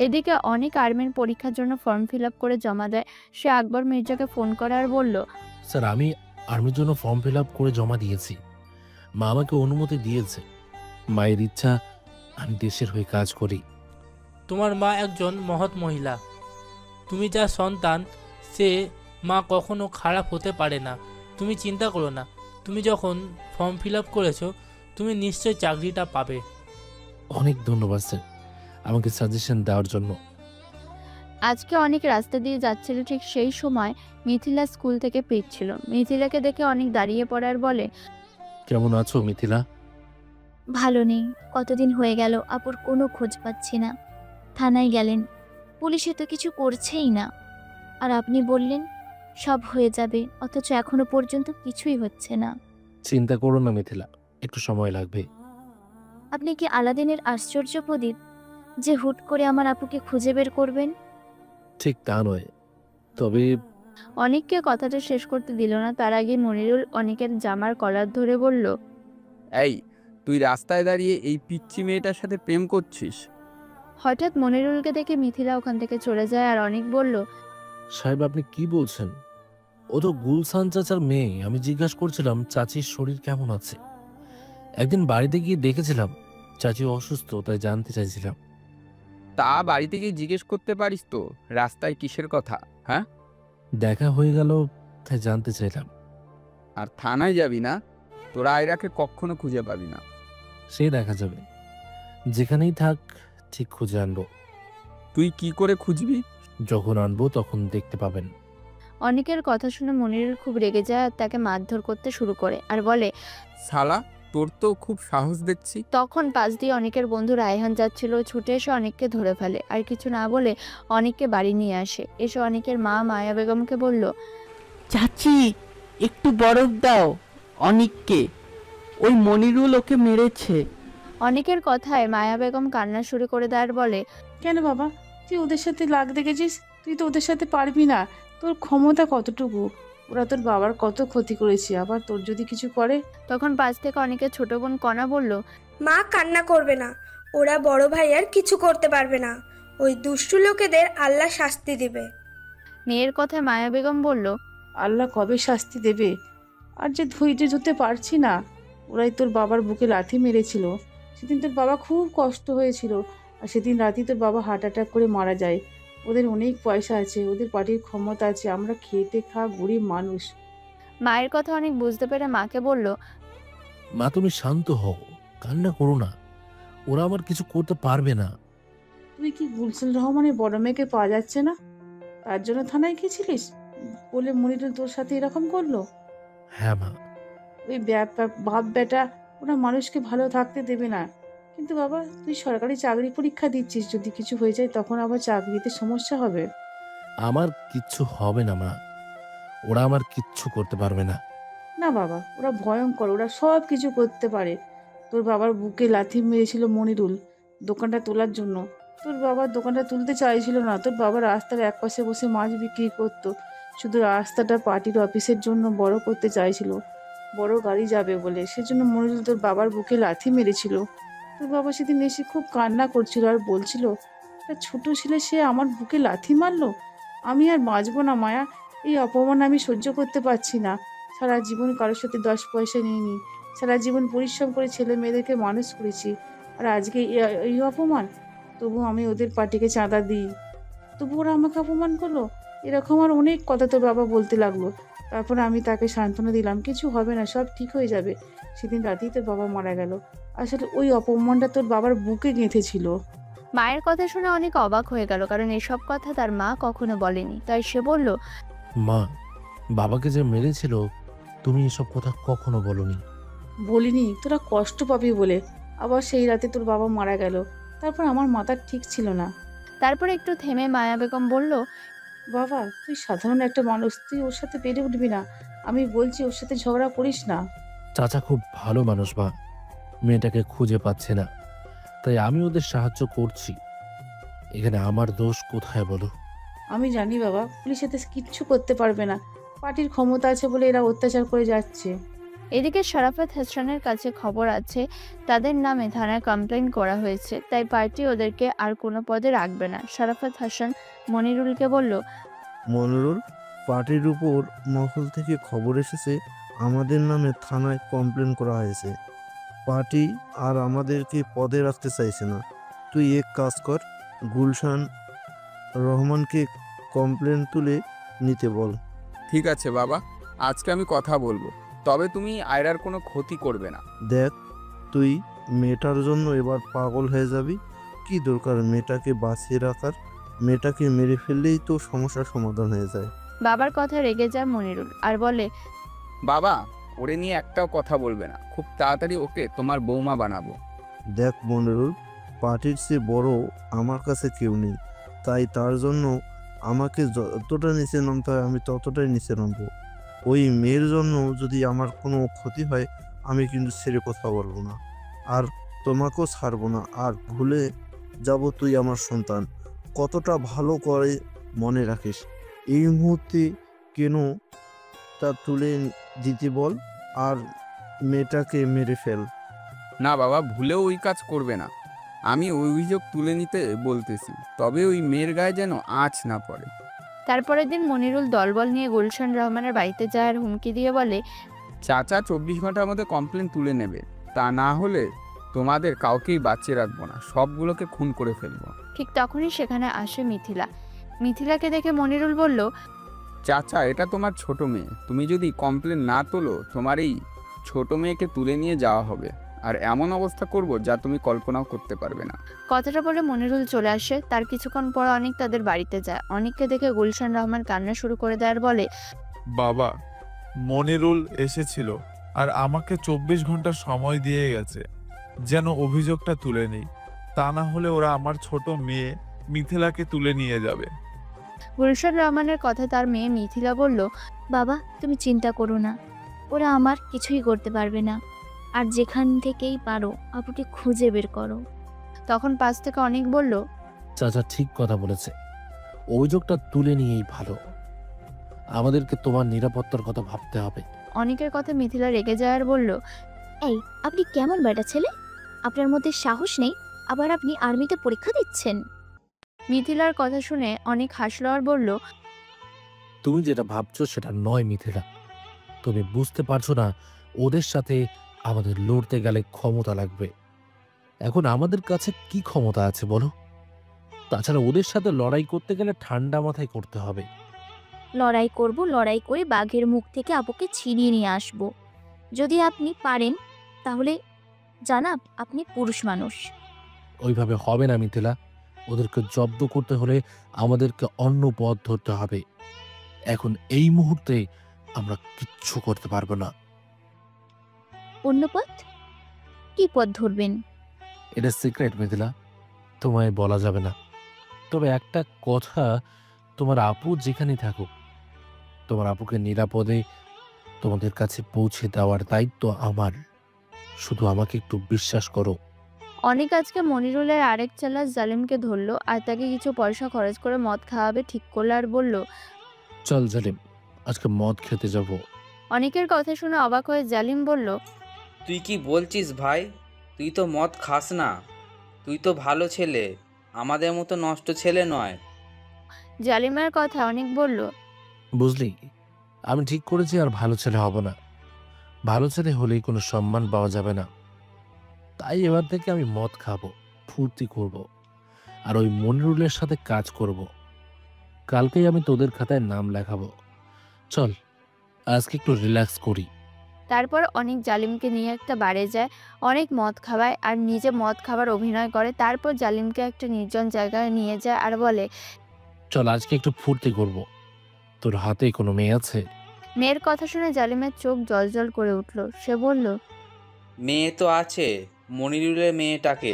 Speaker 3: এদিকে অনেক আর্মির পরীক্ষার জন্য ফর্ম ফিল আপ করে জমা দেয়। সে আকবর মির্জাকে ফোন করে আর বলল,
Speaker 1: স্যার, আমি আর্মির জন্য ফর্ম ফিল আপ করে জমা দিয়েছি। মা আমাকে অনুমতি দিয়েছে। মায়ের ইচ্ছা আমি দেশের হয়ে কাজ করি।
Speaker 15: তোমার মা একজন মহৎ মহিলা, তুমি যার সন্তান, সে মা কখনো খারাপ হতে পারে না। তুমি চিন্তা করো না, তুমি যখন ফর্ম ফিল আপ করেছো তুমি নিশ্চয়ই চাকরিটা পাবে।
Speaker 1: অনেক ধন্যবাদ স্যার আমাকে সাজেশন দেওয়ার জন্য।
Speaker 3: আজকে অনেক রাস্তা দিয়ে যাচ্ছিল, ঠিক সেই সময় মিথিলা স্কুল থেকে ফিরছিল। মিথিলাকে দেখে অনেক দাঁড়িয়ে পড়ে আর বলে,
Speaker 1: কেমন আছো মিথিলা?
Speaker 13: ভালো নেই, কতদিন হয়ে গেল আপুর কোনো খোঁজ পাচ্ছি না। থানায় গেলেন, পুলিশে তো কিছু করছেই না। আর আপনি বললেন সব হয়ে যাবে, অথচ এখনো পর্যন্ত কিছুই হচ্ছে না।
Speaker 1: চিন্তা করো না মিথিলা, একটু সময় লাগবে।
Speaker 13: আপনি কি আলাদিনের আশ্চর্য প্রদীপ যে হুট করে আমার আপুকে খুঁজে বের করবেন?
Speaker 1: ঠিক তা নয়, তবে
Speaker 3: অনেককে কথাটা শেষ করতে দিল না। তার আগে মনিরুল অনেকের জামার কলার ধরে বলল,
Speaker 6: এই, তুই রাস্তায় দাঁড়িয়ে এই পিচ্চি মেয়েটার সাথে প্রেম করছিস?
Speaker 3: হঠাৎ মনিরুলকে দেখে মিথিলা ওখান থেকে চলে যায়। আর অনেক বলল,
Speaker 1: সাহেব আপনি কি বলছেন? ও তো গুলশান চাচার মেয়ে। আমি জিজ্ঞাসা করছিলাম চাচির শরীর কেমন আছে। একদিন বাড়িতে গিয়ে দেখেছিলাম চাচি অসুস্থ, তাই জানতে চাইছিলাম।
Speaker 6: তা বাড়িতে গিয়ে জিজ্ঞেস করতে পারিস তো রাস্তায় কিসের কথা। হ্যাঁ,
Speaker 1: দেখা হয়ে গেল তাই জানতে চাইলাম।
Speaker 6: আর থানায় যাবি না, তোরা আয়রাকে কখনো খুঁজে পাবি না।
Speaker 1: সে দেখা যাবে, যেখানেই থাক ঠিক খুঁজে আনবো।
Speaker 6: তুই কি করে খুঁজবি?
Speaker 1: যখন আনবো তখন দেখতে পাবেন।
Speaker 3: অনেকের কথা শুনে মনিরুল খুব রেগে যায় আর তাকে মারধর করতে শুরু করে আর বলে,
Speaker 6: শালা, তোর তো খুব সাহস দেখছি।
Speaker 3: তখন পাশ দিয়ে অনেকের বন্ধু রায়হান যাচ্ছিল, ছুটে এসে অনেককে ধরে ফেলে আর কিছু না বলে অনেককে বাড়ি নিয়ে আসে। এসে অনেকের মা মায়া বেগমকে বলল,
Speaker 16: চাচি একটু বরফ দাও অনিককে, ওই মনিরুল ওকে মেরেছে।
Speaker 3: অনেকের কথায় মায়া বেগম কান্না শুরু করে দেয় আর বলে,
Speaker 4: কেন বাবা, তুই ওদের সাথে লাগ দেখেছিস? তুই তো ওদের সাথে পারবি না। তোর ক্ষমতা কতটুকু? ওরা তোর বাবার কত ক্ষতি করেছে, আবার তোর যদি কিছু করে।
Speaker 3: তখন পাশ থেকে অনেকের ছোট বোন কণা বলল,
Speaker 9: মা কান্না করবে না, ওরা বড় ভাই আর কিছু করতে পারবে না। ওই দুষ্টু লোকেদের আল্লাহ শাস্তি দিবে।
Speaker 3: মেয়ের কথায় মায়া বেগম বলল,
Speaker 4: আল্লাহ কবে শাস্তি দেবে? আর যে ধৈর্য ধরতে পারছি না। ওরাই তোর বাবার বুকে লাথি মেরেছিল। সেদিন তোর বাবা খুব কষ্ট হয়েছিল, আর সেদিন রাতেই তোর বাবা হার্ট অ্যাটাক করে মারা যায়। ওদের অনেক পয়সা আছে, ওদের পার্টির ক্ষমতা আছে, আমরা খেতে খাওয়া গরিব মানুষ।
Speaker 3: মায়ের কথা অনেক বুঝতে পেরে মাকে বলল,
Speaker 1: মা তুমি শান্ত হও, কান্না করো না, ওরা আমার কিছু করতে পারবে না।
Speaker 4: তুই কি গুলশান রহমানের বড় মেয়েকে পাওয়া যাচ্ছে না, তার জন্য থানায় গেছিলিস বলে মনিরুল তোর সাথে এরকম করলো?
Speaker 1: হ্যাঁ মা।
Speaker 4: ওই বাপ বেটা ওরা মানুষকে ভালো থাকতে দেবে না। কিন্তু বাবা, তুই সরকারি চাকরি পরীক্ষা দিচ্ছিস, যদি কিছু হয়ে যায় তখন আবার চাকরিতে সমস্যা হবে।
Speaker 1: আমার কিচ্ছু হবে না মা, ওরা আমার কিচ্ছু করতে পারবে না।
Speaker 4: না বাবা, ওরা ভয়ঙ্কর, ওরা সব কিছু করতে পারে। তোর বাবার বুকে লাথি মেরেছিল মনিরুল দোকানটা তোলার জন্য। তোর বাবার দোকানটা তুলতে চাইছিল না। তোর বাবা রাস্তার এক পাশে বসে মাছ বিক্রি করতো, শুধু রাস্তাটা পার্টির অফিসের জন্য বড় করতে চাইছিল, বড় গাড়ি যাবে বলে। সেজন্য মনিরুল তোর বাবার বুকে লাথি মেরেছিল। তোর বাবা সেদিন এসে খুব কান্না করছিল আর বলছিল, একটা ছোট ছেলে সে আমার বুকে লাথি মারলো, আমি আর বাঁচবো না মায়া, এই অপমান আমি সহ্য করতে পারছি না। সারা জীবন কারোর সাথে 10 পয়সা নিইনি, সারা জীবন পরিশ্রম করে ছেলে মেয়েদেরকে মানুষ করেছি, আর আজকে এই অপমান। তবু আমি ওদের পার্টিকে চাঁদা দিই, তবু ওরা আমাকে অপমান করলো। এরকম আর অনেক কথা তোর বাবা বলতে লাগলো। তারপর আমি তাকে সান্ত্বনা দিলাম, কিছু হবে না, সব ঠিক হয়ে যাবে। সেদিন রাতেই তোর বাবা মারা গেল। আসলে ওই অপমানটা তোর বাবার বুকে গেঁথেছিল।
Speaker 3: মায়ের কথা শুনে অনেক অবাক হয়ে গেল, কারণ এসব কথা তার মা কখনো বলেনি। তাই সে বলল,
Speaker 1: মা, বাবাকে যে মেরেছিল তুমি এসব কথা কখনো বলনি।
Speaker 4: বলিনি তোরা কষ্ট পাবি বলে। আবার সেই রাতে তোর বাবা মারা গেল, তারপর আমার মাথা ঠিক ছিল না।
Speaker 3: তারপর একটু থেমে মায়া বেগম বলল,
Speaker 4: বাবা তুই সাধারণ একটা মানুষ, তুই ওর সাথে পেরে উঠবি না। আমি বলছি ওর সাথে ঝগড়া করিস না।
Speaker 1: চাচা খুব ভালো মানুষ মা, মেয়েটাকে খুঁজে পাচ্ছে না, তাই আমি ওদের সাহায্য করছি। এখানে আমার দোষ কোথায় বলো?
Speaker 4: আমি জানি বাবা, পুলিশ এতে কিচ্ছু করতে পারবে না, পার্টির ক্ষমতা আছে বলে এরা অত্যাচার করে যাচ্ছে।
Speaker 3: এদিকে শরাফত হাসানের কাছে খবর আছে তাদের নামে থানায় কমপ্লেন করা হয়েছে, তাই পার্টি ওদেরকে আর কোনো পদে রাখবে না। শরাফত হাসান মনিরুলকে বলল,
Speaker 5: মনিরুল, পার্টির উপর মহল থেকে খবর এসেছে আমাদের নামে থানায় কমপ্লেন করা হয়েছে। পার্টি আর আমাদেরকে পদে রাখতে চাইছে না। তুই এক কাজ কর, গুলশান রহমানকে কমপ্লেন তুলে নিতে বল।
Speaker 6: ঠিক আছে বাবা, আজকে আমি কথা বলবো, তবে তুমি আয়রার কোনো ক্ষতি করবে না।
Speaker 5: দেখ, তুই মেয়েটার জন্য এবার পাগল হয়ে যাবি। কি দরকার মেয়েটাকে বাঁচিয়ে রাখার? মেয়েটাকে মেরে ফেললেই তো সমস্যার সমাধান হয়ে যায়।
Speaker 3: বাবার কথা রেগে যায় মনিরুল আর বলে,
Speaker 6: বাবা, ওরে নিয়ে একটাও কথা বলবে না, খুব তাড়াতাড়ি ওকে তোমার বৌমা বানাবো।
Speaker 5: দেখ মনিরুল, পার্টির চেয়ে বড় আমার কাছে কেউ নেই, তাই তার জন্য আমাকে যতটা নিচে নামতে হয় আমি ততটাই নিচে নামবো। ওই মেয়ের জন্য যদি আমার কোনো ক্ষতি হয় আমি কিন্তু ছেড়ে কথা বলবো না, আর তোমাকেও ছাড়বো না। আর ভুলে যাব তুই আমার সন্তান, কতটা ভালো করে মনে রাখিস। এই মুহূর্তে কেন তা তুলে দিতে বল, আর মেয়েটাকে মেরে ফেল।
Speaker 6: না বাবা, ভুলেও ওই কাজ করবে না। আমি ওই অভিযোগ তুলে নিতে বলতেছি, তবে ওই মেয়ের গায়ে যেন আঁচ না পড়ে।
Speaker 3: তারপরের দিন মনিরুল দলবল নিয়ে গুলশান রহমানের বাড়িতে যায় আর হুমকি দিয়ে বলে,
Speaker 6: চাচা 24 ঘন্টার মধ্যে কমপ্লেন তুলে নেবে, তা না হলে তোমাদের কাউকেই বাঁচিয়ে রাখবো না, সবগুলোকে খুন করে ফেলবো।
Speaker 3: ঠিক তখনই সেখানে আসে মিথিলা। মিথিলাকে দেখে মনিরুল বলল,
Speaker 6: চাচা, এটা তোমার ছোট মেয়ে, তুমি যদি কমপ্লেন না তোলো তোমার এই ছোট মেয়েকে তুলে নিয়ে যাওয়া হবে, আর এমন অবস্থা করব যা তুমি কল্পনাও করতে পারবে না।
Speaker 3: কথাটা বলে মনিরুল চলে আসে। তার কিছুক্ষণ পর অনেক তাদের বাড়িতে যায়। অনেককে দেখে গুলশান রহমান কান্না শুরু করে দেয় আর বলে,
Speaker 12: বাবা, মনিরুল এসেছিল, আর আমাকে 24 ঘন্টা সময় দিয়ে গেছে যেন অভিযোগটা তুলে নেই, তা না হলে ওরা আমার ছোট মেয়ে মিথিলাকে তুলে নিয়ে যাবে।
Speaker 3: গুলশান রহমানের কথা তার মেয়ে মিথিলা বলল,
Speaker 13: বাবা তুমি চিন্তা করো না, ওরা আমার কিছুই করতে পারবে না। আর যেখান থেকেই পারো আপুকে খুঁজে বের করো।
Speaker 3: তখন পাশ থেকে অনেক বলল,
Speaker 1: চাচা ঠিক কথা বলেছে, অভিযোগটা তুলে নিয়েই ভালো। আমাদেরকে তোমার নিরাপত্তার কথা ভাবতে হবে।
Speaker 3: অনেকের কথা মিথিলা রেগে যায় আর বলল,
Speaker 13: এই আপনি কেমন বেটা ছেলে, আপনার মধ্যে সাহস নেই, আবার আপনি আর্মিতে পরীক্ষা দিচ্ছেন।
Speaker 3: মিথিলার কথা শুনে অনেক হাসলো আর বলল,
Speaker 1: তুমি যেটা ভাবছো সেটা নয় মিথিলা, তুমি বুঝতে পারছো না ওদের সাথে আমাদের লড়তে গেলে ক্ষমতা লাগবে। এখন আমাদের কাছে কি ক্ষমতা আছে বলো? তাছাড়া ওদের সাথে লড়াই করতে গেলে ঠান্ডা মাথায় করতে হবে।
Speaker 13: লড়াই করব, লড়াই করে বাঘের মুখ থেকে আপুকে ছিনিয়ে নিয়ে আসব। যদি আপনি পারেন তাহলে জানাব আপনি পুরুষ মানুষ।
Speaker 1: ওইভাবে হবে না মিথিলা, ওদেরকে জব্দ করতে হলে আমাদেরকে অন্য পথ ধরতে হবে। এখন এই মুহূর্তে আমরা কিচ্ছু করতে পারবো না।
Speaker 13: অন্য পথ? কি পথ ধরবেন?
Speaker 1: এটা সিক্রেট মিথিলা, তোমায় বলা যাবে না। তবে একটা কথা, তোমার আপু যেখানেই থাকুক, তোমার আপুকে নিরাপদে তোমাদের কাছে পৌঁছে দেওয়ার দায়িত্ব আমার। শুধু আমাকে একটু বিশ্বাস করো।
Speaker 3: অনেক আজকে মনিরুলের আরেক চালা জালিমকে ধরলো আর তাকে কিছু পয়সা খরচ করে মদ খাওয়াবে ঠিক করলো আর বলল,
Speaker 1: চল জালিম, আজকে মদ খেতে যাব।
Speaker 3: অনেকের কথা শুনে অবাক হয়ে জালিম বলল,
Speaker 14: তুই কি বলছিস ভাই? তুই তো মদ খাস না, তুই তো ভালো ছেলে, আমাদের মতো নষ্ট ছেলে নয়।
Speaker 3: জালিমের কথা অনেক বলল,
Speaker 1: বুঝলি, আমি ঠিক করেছি আর ভালো ছেলে হব না। ভালো ছেলে হলেই কোনো সম্মান পাওয়া যাবে না। তাই এবার থেকে আমি মদ খাবো, ফুর্তি করব, আর ওই মনিরুলের সাথে কাজ করব। কালকেই আমি তোদের খাতায় নাম লেখাবো। চল আজকে একটু রিল্যাক্স করি।
Speaker 3: তারপর অনেক জালিমকে নিয়ে একটা বারে যায়, অনেক মদ খাওয়ায় আর নিজে মদ খাবার অভিনয় করে। তারপর জালিমকে একটা নির্জন জায়গায় নিয়ে যায় আর বলে,
Speaker 1: চল আজকে একটু ফুর্তি করব। তোর হাতে কোনো মেয়ে আছে?
Speaker 3: মেয়ের কথা শুনে জালিমের চোখ জলজল করে উঠল। সে বলল,
Speaker 14: মেয়ে তো আছে, মনিরুলের মেয়েটাকে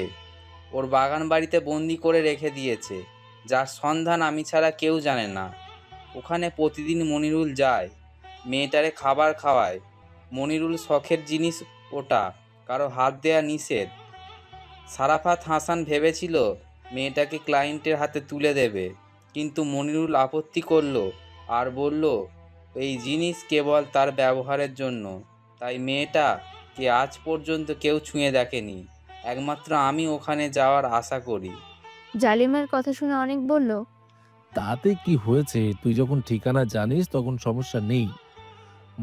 Speaker 14: ওর বাগান বাড়িতে বন্দি করে রেখে দিয়েছে, যার সন্ধান আমি ছাড়া কেউ জানে না। ওখানে প্রতিদিন মনিরুল যায়, মেয়েটারে খাবার খাওয়ায়। মনিরুল শখের জিনিস ওটা, কারো হাত দেয়া নিষেধ। সারাফাত হাসান ভেবেছিল মেয়েটাকে ক্লায়েন্টের হাতে তুলে দেবে, কিন্তু মনিরুল আপত্তি করলো আর বলল এই জিনিস কেবল তার ব্যবহারের জন্য। তাই মেয়েটাকে আজ পর্যন্ত কেউ ছুঁয়ে দেখেনি, একমাত্র আমি ওখানে যাওয়ার আশা করি।
Speaker 3: জালিমের কথা শুনে অনেক বলল,
Speaker 1: তাতে কি হয়েছে? তুই যখন ঠিকানা জানিস তখন সমস্যা নেই।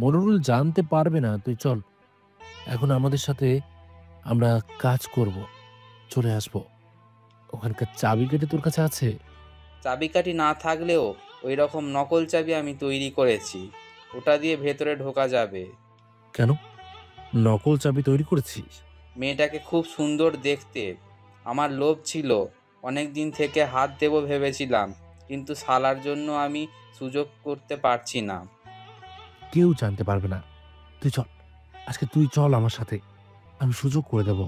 Speaker 1: মনিরুল জানতে পারবে না। তুই চল, এখন আমাদের সাথে আমরা কাজ করব, চলে আসব। ওখানকার চাবি কেটে তোর কাছে আছে?
Speaker 14: চাবিকাঠি না থাকলেও ওই রকম নকল চাবি আমি তৈরি করেছি, ওটা দিয়ে ভেতরে ঢোকা যাবে।
Speaker 1: কেন নকল চাবি তৈরি করেছিস?
Speaker 14: মেয়েটাকে খুব সুন্দর দেখতে, আমার লোভ ছিল। অনেক দিন থেকে হাত দেব ভেবেছিলাম, কিন্তু শালার জন্য আমি সুযোগ করতে পারছি না।
Speaker 1: কেউ জানতে পারবে না। তুই চল, আজকে তুই চল আমার সাথে, আমি সুযোগ করে দেব।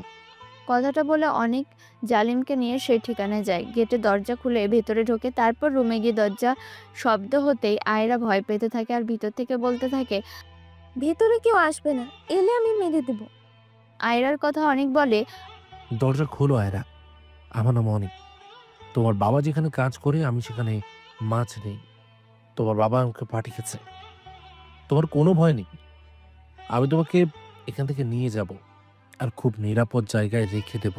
Speaker 3: কথাটা বলে অনেক জালিমকে নিয়ে সেই ঠিকানায় যায়। গেটে দরজা খুলে ভেতরে ঢোকে। তারপর রুমে গিয়ে দরজা শব্দ হতেই আয়রা ভয় পেতে থাকে আর ভিতর থেকে বলতে থাকে,
Speaker 11: ভেতরে কেউ আসবে না, এলে আমি মেরে দেব।
Speaker 3: আয়রার কথা অনেক বলে,
Speaker 1: দরজা খোলো আয়রা, আমার নাম অনেক। তোমার বাবা যেখানে কাজ করে আমি সেখানে মাছ নেই। তোমার বাবা আমাকে পাঠিয়েছে। তোমার কোনো ভয় নেই, আমি তোমাকে এখান থেকে নিয়ে যাব আর খুব নিরাপদ জায়গায় রেখে দেব,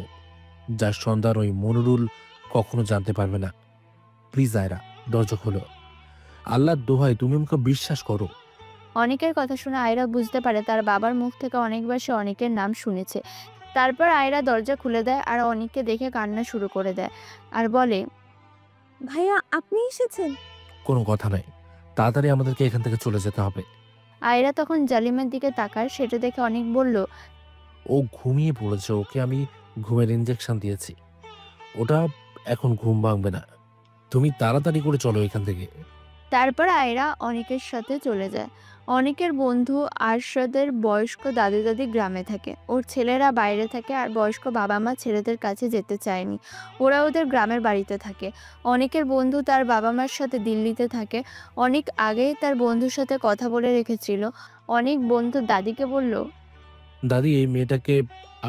Speaker 1: যার সন্ধান ওই মনিরুল কখনো জানতে পারবে না। প্লিজ আয়রা, দরজা খোলো। আল্লাহর দোহাই, তুমি আমাকে বিশ্বাস করো।
Speaker 3: অনেকের কথা শুনে আয়রা বুঝতে পারে তার বাবার মুখ থেকে অনেকবার সে অনেকের নাম শুনেছে। তারপর আয়রা দরজা খুলে দেয় আর অনেককে দেখে কান্না শুরু করে দেয় আর বলে,
Speaker 11: ভাইয়া আপনি এসেছেন?
Speaker 1: কোনো কথা নাই, তাড়াতাড়ি আমাদেরকে এখান থেকে চলে যেতে হবে।
Speaker 3: আয়রা তখন জালিমের দিকে তাকায়। সেটা দেখে অনেক বলল,
Speaker 1: ও ঘুমিয়ে পড়েছে, ওকে আমি ঘুমের ইঞ্জেকশন দিয়েছি, ওটা এখন ঘুম ভাঙবে না। তুমি তাড়াতাড়ি করে চলো এখান থেকে।
Speaker 3: তারপর আয়রা অনিকের সাথে চলে যায়। অনেকের বন্ধু আরশাদের বয়স্ক দাদু দাদি গ্রামে থাকে, ওর ছেলেরা বাইরে থাকে, আর বয়স্ক বাবা মা ছেলেদের কাছে যেতে চায়নি, ওরা ওদের গ্রামের বাড়িতে থাকে। অনেকের বন্ধু তার বাবা মার সাথে দিল্লিতে থাকে। অনেক আগেই তার বন্ধুর সাথে কথা বলে রেখেছিল। অনেক বন্ধু দাদিকে বলল,
Speaker 1: দাদি, এই মেয়েটাকে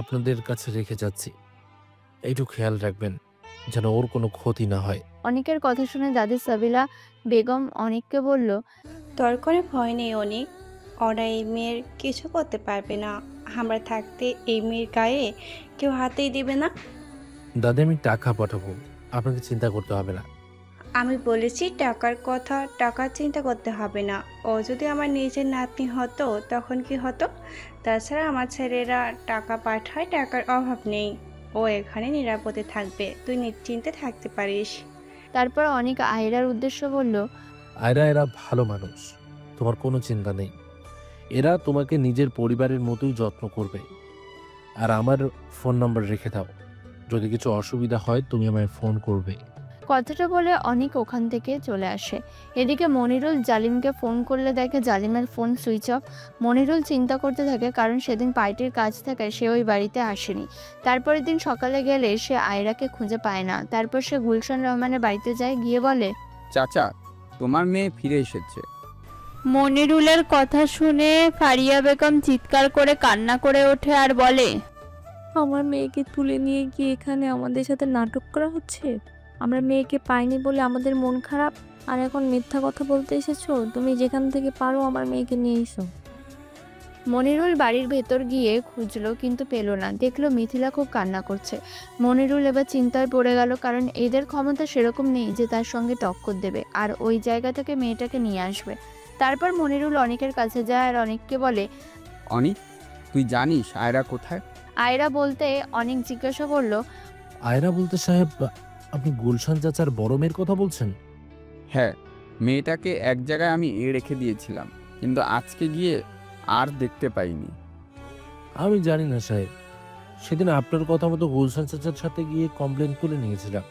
Speaker 1: আপনাদের কাছে রেখে যাচ্ছি, একটু খেয়াল রাখবেন যেন ওর কোনো ক্ষতি না হয়।
Speaker 3: অনেকের কথা শুনে দাদি সাবিলা বেগম অনেককে বলল,
Speaker 17: তোর করে ভয় নেই অনেক, ওরা এই মেয়ের কিছু করতে পারবে না। আমরা থাকতে এই মেয়ের গায়ে কেউ হাতেই দিবে না।
Speaker 1: দাদি, আমি টাকা পাঠাবো, আপনাকে চিন্তা করতে হবে না।
Speaker 17: আমি বলেছি টাকার কথা, টাকার চিন্তা করতে হবে না। ও যদি আমার নিজের নাতনি হতো তখন কি হতো? তাছাড়া আমার ছেলেরা টাকা পাঠায়, টাকার অভাব নেই। ও এখানে নিরাপদে থাকবে, তুই নিশ্চিন্তে থাকতে পারিস।
Speaker 3: তারপর অনেক আয়রার উদ্দেশ্য বলল,
Speaker 1: এরা ভালো মানুষ, তোমার কোনো চিন্তা নেই। এরা তোমাকে নিজের পরিবারের মতোই যত্ন করবে। আর আমার ফোন নাম্বার রেখে দাও, যদি কিছু অসুবিধা হয় তুমি আমায় ফোন করবে।
Speaker 3: কথাটা বলে অনেক ওখান থেকে চলে আসে। এদিকে মনিরুল জালিমকে ফোন করলে দেখে জালিমের ফোন সুইচ অফ। মনিরুল চিন্তা করতে থাকে, কারণ সেদিন পার্টির কাজ থাকায় সে ওই বাড়িতে আসেনি। তারপরের দিন সকালে গেলে সে আয়রাকে খুঁজে পায় না। তারপর সে গুলশান রহমানের বাড়িতে যায়, গিয়ে বলে,
Speaker 6: চাচা, তোমার মেয়ে ফিরে এসেছে।
Speaker 3: মনিরুলের কথা শুনে ফারিয়া বেগম চিৎকার করে কান্না করে ওঠে আর বলে,
Speaker 11: আমার মেয়েকে তুলে নিয়ে গিয়ে এখানে আমাদের সাথে নাটক করা হচ্ছে। আমরা মেয়েকে পাইনি বলে আমাদের মন খারাপ, আর এখন মিথ্যা কথা বলতে এসেছো। তুমি যেখান থেকে পারো আমার মেয়েকে নিয়ে এসো।
Speaker 3: মনিরুল বাড়ির ভেতর গিয়ে খুঁজলো, কিন্তু পেল না। দেখলো মিথিলা খুব কান্না করছে। মনিরুল এবার চিন্তায় পড়ে গেল, কারণ এদের ক্ষমতা সেরকম নেই যে তার সঙ্গে টক্কর দেবে আর ওই জায়গা থেকে মেয়েটাকে নিয়ে আসবে। তারপর মনিরুল অনেকের কাছে যায় আর অনেককে বলে,
Speaker 6: অনিক, তুই জানিস আয়রা কোথায়?
Speaker 3: আয়রা বলতে অনেক জিজ্ঞাসা করলো,
Speaker 1: আয়রা বলতে সাহেব, আপনি গুলশান চাচার বড় মেয়ের কথা বলছেন?
Speaker 6: হ্যাঁ, মেয়েটাকে এক জায়গায় আমি রেখে দিয়েছিলাম, কিন্তু আজকে গিয়ে আর দেখতে পাইনি।
Speaker 1: আমি জানি না সাহেব, সেদিন আপনার কথা মতো গুলশান চাচার সাথে গিয়ে কমপ্লেন করে নিয়েছিলাম,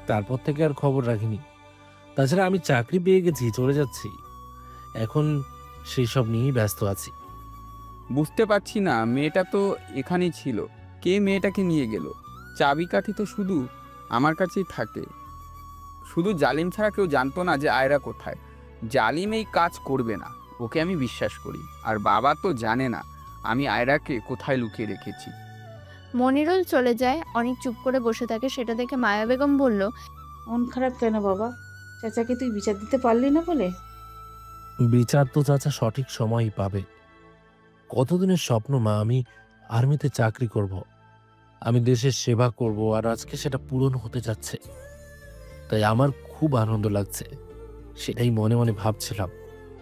Speaker 1: তারপর থেকে আর খবর রাখিনি। তাছাড়া আমি চাকরি পেয়ে গেছি, চলে যাচ্ছি, এখন সেই সব নিয়েই ব্যস্ত আছি।
Speaker 6: বুঝতে পারছি না, মেয়েটা তো এখানেই ছিল, কে মেয়েটাকে নিয়ে গেল? চাবিকাঠি তো শুধু আমার কাছেই থাকে। শুধু জালিম ছাড়া কেউ জানতো না যে আয়রা কোথায়। জালিম এই কাজ করবে না, ওকে আমি বিশ্বাস করি। আর বাবা তো জানে না আমি আয়রাকে কোথায় লুকিয়ে রেখেছি।
Speaker 3: মনিরুল চলে যায়। অনেক চুপ করে বসে থাকে। সেটা দেখে মায়া বেগম বলল,
Speaker 4: মন খারাপ কেন বাবা? চাচাকে তুই বিচার দিতে পারলি না বলে?
Speaker 1: বিচার তো চাচা সঠিক সময়ই পাবে। কতদিনের স্বপ্ন মা, আমি আর্মিতে চাকরি করব, আমি দেশের সেবা করব, আর আজকে সেটা পূরণ হতে যাচ্ছে। তাই আমার খুব আনন্দ লাগছে, সেটাই মনে মনে ভাবছিলাম।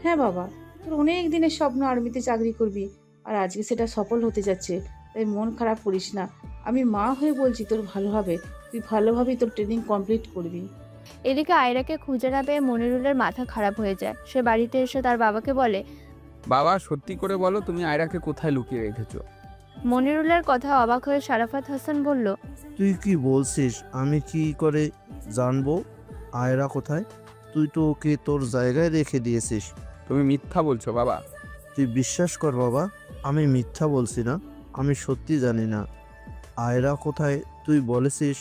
Speaker 4: হ্যাঁ বাবা, তোর অনেক দিনের স্বপ্ন আর্মিতে চাকরি করবি, আর আজকে সেটা সফল হতে যাচ্ছে। তাই মন খারাপ করিস না। আমি মা হয়ে বলছি, তোর ভালো হবে, তুই ভালোভাবেই তোর ট্রেনিং কমপ্লিট করবি।
Speaker 3: এদিকে আয়রাকে খুঁজে না পেয়ে মনিরুলের মাথা খারাপ হয়ে যায়। সে বাড়িতে এসে তার বাবাকে বলে,
Speaker 6: বাবা, সত্যি করে বলো তুমি আয়রাকে কোথায় লুকিয়ে রেখেছো?
Speaker 3: মনিরুলের কথা অবাক হয়ে শারাফাত হাসান বলল,
Speaker 5: তুই কি বলছিস? আমি কি করে জানবো আয়রা কোথায়? তুই তো ওকে তোর জায়গায় রেখে দিয়েছিস।
Speaker 6: তুমি মিথ্যা বলছো বাবা।
Speaker 5: তুই বিশ্বাস কর বাবা, আমি মিথ্যা বলছি না, আমি সত্যি জানি না আয়রা কোথায়। তুই বলেছিস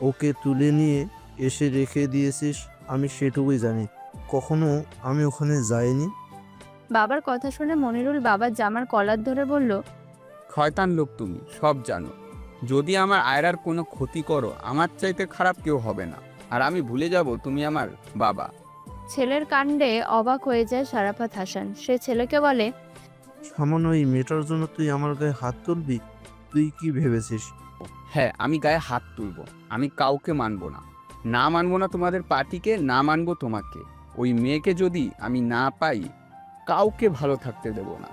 Speaker 5: ওকে তুলে নিয়ে এসে রেখে দিয়েছিস, আমি সেটুকুই জানি, কখনো আমি ওখানে যাইনি।
Speaker 3: বাবার কথা শুনে মনিরুল বাবার জামার কলার ধরে বলল,
Speaker 6: শয়তান লোক তুমি, সব জানো। যদি আমার আয়রার কোনো ক্ষতি করো, আমার চাইতে খারাপ কেউ হবে না, আর আমি ভুলে যাব তুমি আমার বাবা।
Speaker 3: ছেলের কাণ্ডে অবাক হয়ে যায় শারাফাত হাসান। সে ছেলেকে বলে,
Speaker 5: সামান্য এই মেয়েটার জন্য তুই আমার গায়ে হাত তুলবি? তুই কি ভেবেছিস?
Speaker 6: হ্যাঁ, আমি গায়ে হাত তুলবো। আমি কাউকে মানবো না, না মানবো না তোমাদের পার্টিকে, না মানবো তোমাকে। ওই মেয়েকে যদি আমি না পাই, কাউকে ভালো থাকতে দেব না।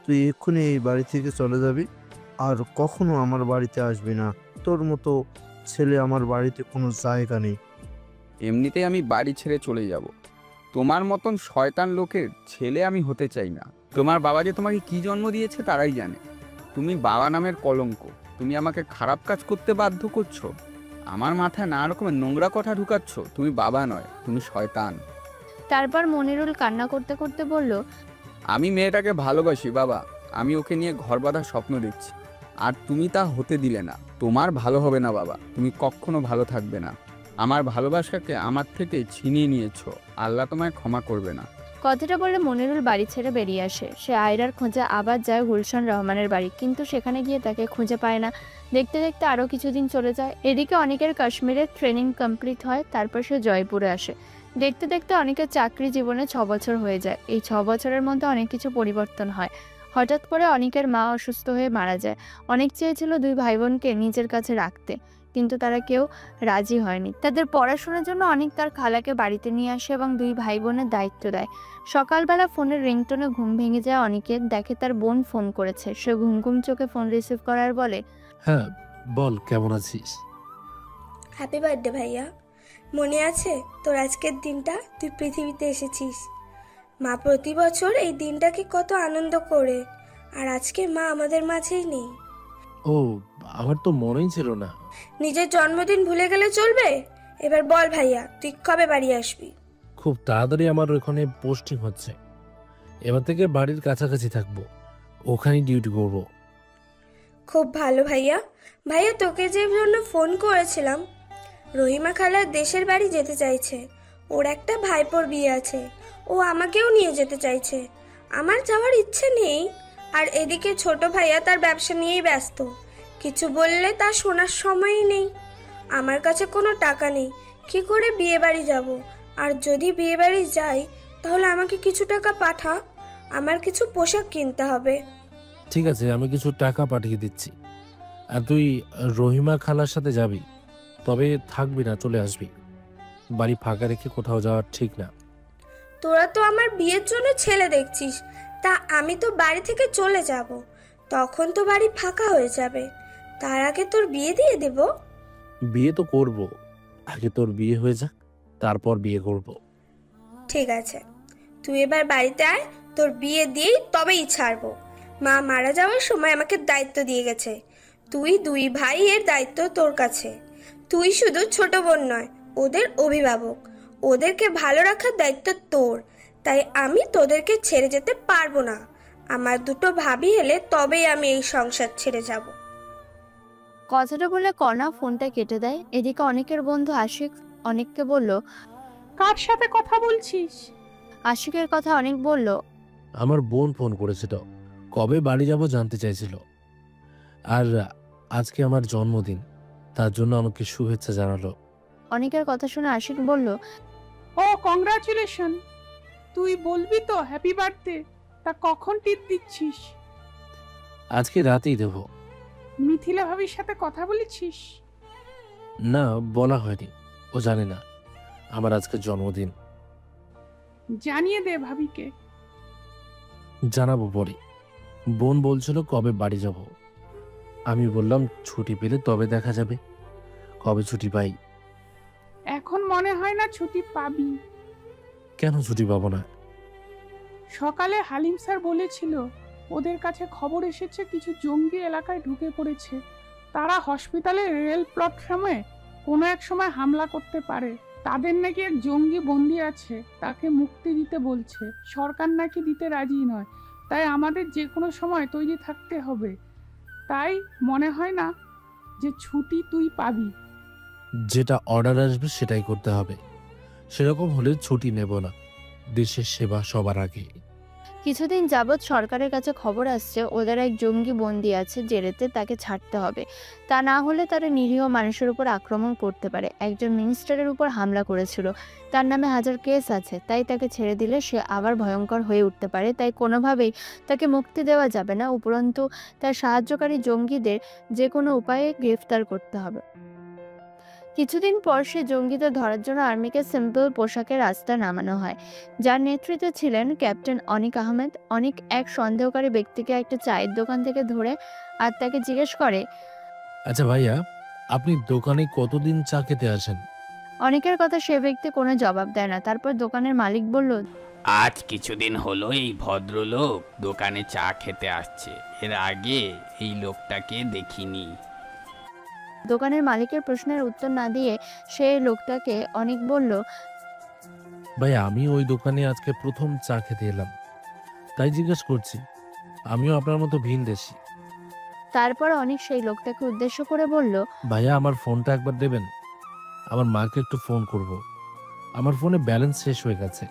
Speaker 5: তুই এক্ষুনি এই বাড়ি থেকে চলে যাবি, আর কখনো আমার বাড়িতে আসবি না। তোর মতো ছেলে আমার বাড়িতে কোনো জায়গা নেই।
Speaker 6: এমনিতেই আমি বাড়ি ছেড়ে চলে যাব। তোমার মতন শয়তান লোকের ছেলে আমি হতে চাই না। তোমার বাবা যে তোমাকে কি জন্ম দিয়েছে তারাই জানে। তুমি বাবা নামের কলঙ্ক। তুমি আমাকে খারাপ কাজ করতে বাধ্য করছো, আমার মাথায় নানা রকমের নোংরা কথা ঢুকাচ্ছ। তুমি বাবা নয়, তুমি শয়তান।
Speaker 3: তারপর মনিরুল কান্না করতে করতে বলল,
Speaker 6: আমি মেয়েটাকে ভালোবাসি বাবা, আমি ওকে নিয়ে ঘর বাঁধার স্বপ্ন দেখছি, আর তুমি তা হতে দিলে না। তোমার ভালো হবে না বাবা, তুমি কখনো ভালো থাকবে না। আমার ভালোবাসাকে আমার থেকে ছিনিয়ে নিয়েছো, আল্লাহ তোমায় ক্ষমা করবে না।
Speaker 3: কথাটা বলে মনিরুল বাড়ি ছেড়ে বেরিয়ে আসে। সে আয়রার খোঁজে আবার যায় গুলশান রহমানের বাড়ি, কিন্তু সেখানে গিয়ে তাকে খুঁজে পায় না। দেখতে দেখতে আরও কিছুদিন চলে যায়। এদিকে অনেকের কাশ্মীরের ট্রেনিং কমপ্লিট হয়, তারপর সে জয়পুরে আসে। দেখতে দেখতে অনেকের চাকরি জীবনে 6 বছর হয়ে যায়। এই 6 বছরের মধ্যে অনেক কিছু পরিবর্তন হয়। হঠাৎ করে অনেকের মা অসুস্থ হয়ে মারা যায়। অনেক চেয়েছিল 2 ভাই বোনকে নিজের কাছে রাখতে, কিন্তু তারা কেউ রাজি হয়নি। তাদের পড়াশোনার জন্য অনেক তার খালাকে বাড়িতে নিয়ে আসে এবং 2 ভাই বোনের দায়িত্ব দেয়। সকালবেলা ফোনের রিংটোনে ঘুম ভেঙে যায় অনেকের। দেখে তার বোন ফোন করেছে। সে ঘুম ঘুম চোখে ফোন রিসিভ করার বলে,
Speaker 1: হ্যাঁ বল, কেমন আছিস?
Speaker 9: হ্যাপি বার্থডে ভাইয়া। মনে আছে তোর আজকের দিনটা? তুই পৃথিবীতে এসেছিস। মা প্রতি বছর এই দিনটাকে কত আনন্দ করে, আর আজকে মা আমাদের মাঝেই নেই।
Speaker 1: ও, আমার তো মনেই ছিল না।
Speaker 9: নিজের জন্মদিন ভুলে গেলে চলবে? এবার বল ভাইয়া, তুই কবে বাড়ি আসবি?
Speaker 1: খুব তাড়াতাড়ি আমার ওখানে পোস্টিং হচ্ছে। এবার থেকে বাড়ির কাছাকাছি থাকবো, ওখানেই ডিউটি করব।
Speaker 9: খুব ভালো ভাইয়া। ভাইয়া তোকে যে জন্য ফোন করেছিলাম, রহিমা খালার দেশের বাড়ি যেতে চাইছে। ওর একটা ভাইপোর বিয়ে আছে, ও আমাকেও নিয়ে যেতে চাইছে। আমার যাওয়ার ইচ্ছে নেই, আর এদিকে ছোট ভাইয়া তার ব্যবসা নিয়েই ব্যস্ত। কিছু বললে তা শোনার সময়ই নেই। আমার কাছে কোনো টাকা নেই, কি করে বিয়ে বাড়ি যাব? আর যদি বিয়ে বাড়ি যাই তাহলে আমাকে কিছু টাকা পাঠা, আমার কিছু পোশাক কিনতে হবে।
Speaker 1: ঠিক আছে, আমি কিছু টাকা পাঠিয়ে দিচ্ছি। আর তুই রহিমা খালার সাথে যাবি, তবে থাকবি না, চলে আসবি। বাড়ি ফাঁকা রেখে কোথাও যাওয়া ঠিক না।
Speaker 9: তোরা তো আমার বিয়ের জন্য ছেলে দেখছিস, তা আমি তো বাড়ি থেকে চলে যাব, তখন তো বাড়ি ফাঁকা হয়ে যাবে। তার আগে তোর বিয়ে দিয়ে দেব।
Speaker 1: বিয়ে তো করব, আগে তোর বিয়ে হয়ে যাক, তারপর বিয়ে করব।
Speaker 9: ঠিক আছে, তুই এবার বাড়িতে আয়, তোর বিয়ে দিয়েই তবেই ছাড়বো। মা মারা যাওয়ার সময় আমাকে দায়িত্ব দিয়ে গেছে, তুই 2 ভাইয়ের দায়িত্ব তোর কাছে। তুই শুধু ছোট বোন নয়, ওদের অভিভাবক। ওদেরকে ভালো রাখার দায়িত্ব তোর, তাই আমি তোদেরকে ছেড়ে যেতে পারবো না। আমার 2 ভাবি এলে তবেই আমি এই সংসার ছেড়ে যাব।
Speaker 3: কথাটা বলে কণা ফোনটা কেটে দেয়। এদিকে অনেকের বন্ধু আশিক অনেককে বলল,
Speaker 18: কার সাথে কথা বলছিস?
Speaker 3: আশিকের কথা অনেক বলল,
Speaker 1: আমার বোন ফোন করেছিল, কবে বাড়ি যাব জানতে চাইছিল। আর আজকে আমার জন্মদিন, তার জন্য আমাকে শুভেচ্ছা জানালো।
Speaker 3: অনেকের কথা শুনে আশিক বলল,
Speaker 18: ও কংগ্রাচুলেশন। তুই বলবি তো হ্যাপি বার্থডে? তা কখন টিপ দিচ্ছিস?
Speaker 1: আজকে রাতেই দেব।
Speaker 18: মিথিলা ভাবির সাথে কথা বলেছিস?
Speaker 1: না, বলা হয়নি, ও জানে না আমার আজকে জন্মদিন।
Speaker 18: জানিয়ে দে ভাবিকে।
Speaker 1: জানাবো পরে। বোন বলছিল কবে বাড়ি যাব, আমি বললাম ছুটি পেলে তবে দেখা যাবে। কবে ছুটি পাই?
Speaker 18: এখন মনে হয় না ছুটি পাবি।
Speaker 1: কেন ছুটি পাবো না?
Speaker 18: সকালে হালিম স্যার বলেছিল ওদের কাছে খবর এসেছে কিছু জঙ্গি এলাকায় ঢুকে পড়েছে। তারা হসপিটালে রেল প্ল্যাটফর্মে কোনো এক সময় হামলা করতে পারে। তাদের নাকি এক জঙ্গি বন্দি আছে, তাকে মুক্তি দিতে বলছে। সরকার নাকি দিতে রাজি নয়, তাই আমাদের যে কোনো সময় তৈরি থাকতে হবে। তাই মনে হয় না যে ছুটি তুই পাবি।
Speaker 1: যেটা অর্ডার আসবে সেটাই করতে হবে। সেরকম হলে ছুটি নেব না। দেশের সেবা সবার আগে।
Speaker 3: কিছুদিন যাবৎ সরকারের কাছে খবর আসছে ওদের এক জঙ্গি বন্দী আছে জেলেতে, তাকে ছাড়তে হবে। তা না হলে তারা নিরীহ মানুষের উপর আক্রমণ করতে পারে। একজন মিনিস্টারের উপর হামলা করেছিল, তার নামে 1000 কেস আছে, তাই তাকে ছেড়ে দিলে সে আবার ভয়ঙ্কর হয়ে উঠতে পারে। তাই কোনোভাবেই তাকে মুক্তি দেওয়া যাবে না, উপরন্তু তার সাহায্যকারী জঙ্গিদের যে কোনো উপায়ে গ্রেফতার করতে হবে। কিছুদিন পর সে জঙ্গিদের ধরার জন্য আর্মিকে সিম্পল পোশাকে রাস্তায় নামানো হয়, যার নেতৃত্বে ছিলেন ক্যাপ্টেন অনিক আহমেদ। অনিক এক সন্দেহকারী ব্যক্তিকে একটা চায়ের দোকান থেকে ধরে আর তাকে জিজ্ঞেস করে,
Speaker 1: আচ্ছা ভাইয়া, আপনি দোকানে কতদিন চা খেতে আসেন?
Speaker 3: অনেকের কথা সে ব্যক্তি কোনো জবাব দেয় না। তারপর দোকানের মালিক বলল,
Speaker 19: আজ কিছুদিন হলো এই ভদ্রলোক দোকানে চা খেতে আসছে, এর আগে এই লোকটাকে দেখিনি।
Speaker 3: দোকানের মালিকের প্রশ্নের উত্তর না দিয়ে সে লোকটাকে অনেক বলল,
Speaker 1: ভাই আমি ওই দোকানে আজকে প্রথম চা খেতে এলাম, তাই জিজ্ঞেস করছি। আমিও আপনার মতো ভিনদেশী।
Speaker 3: তারপর অনেক সেই লোকটাকে উদ্দেশ্য করে বলল,
Speaker 1: ভাইয়া আমার ফোনটা একবার দেবেন, আমার মাকে একটু ফোন করব, আমার ফোনে ব্যালেন্স শেষ হয়ে গেছে।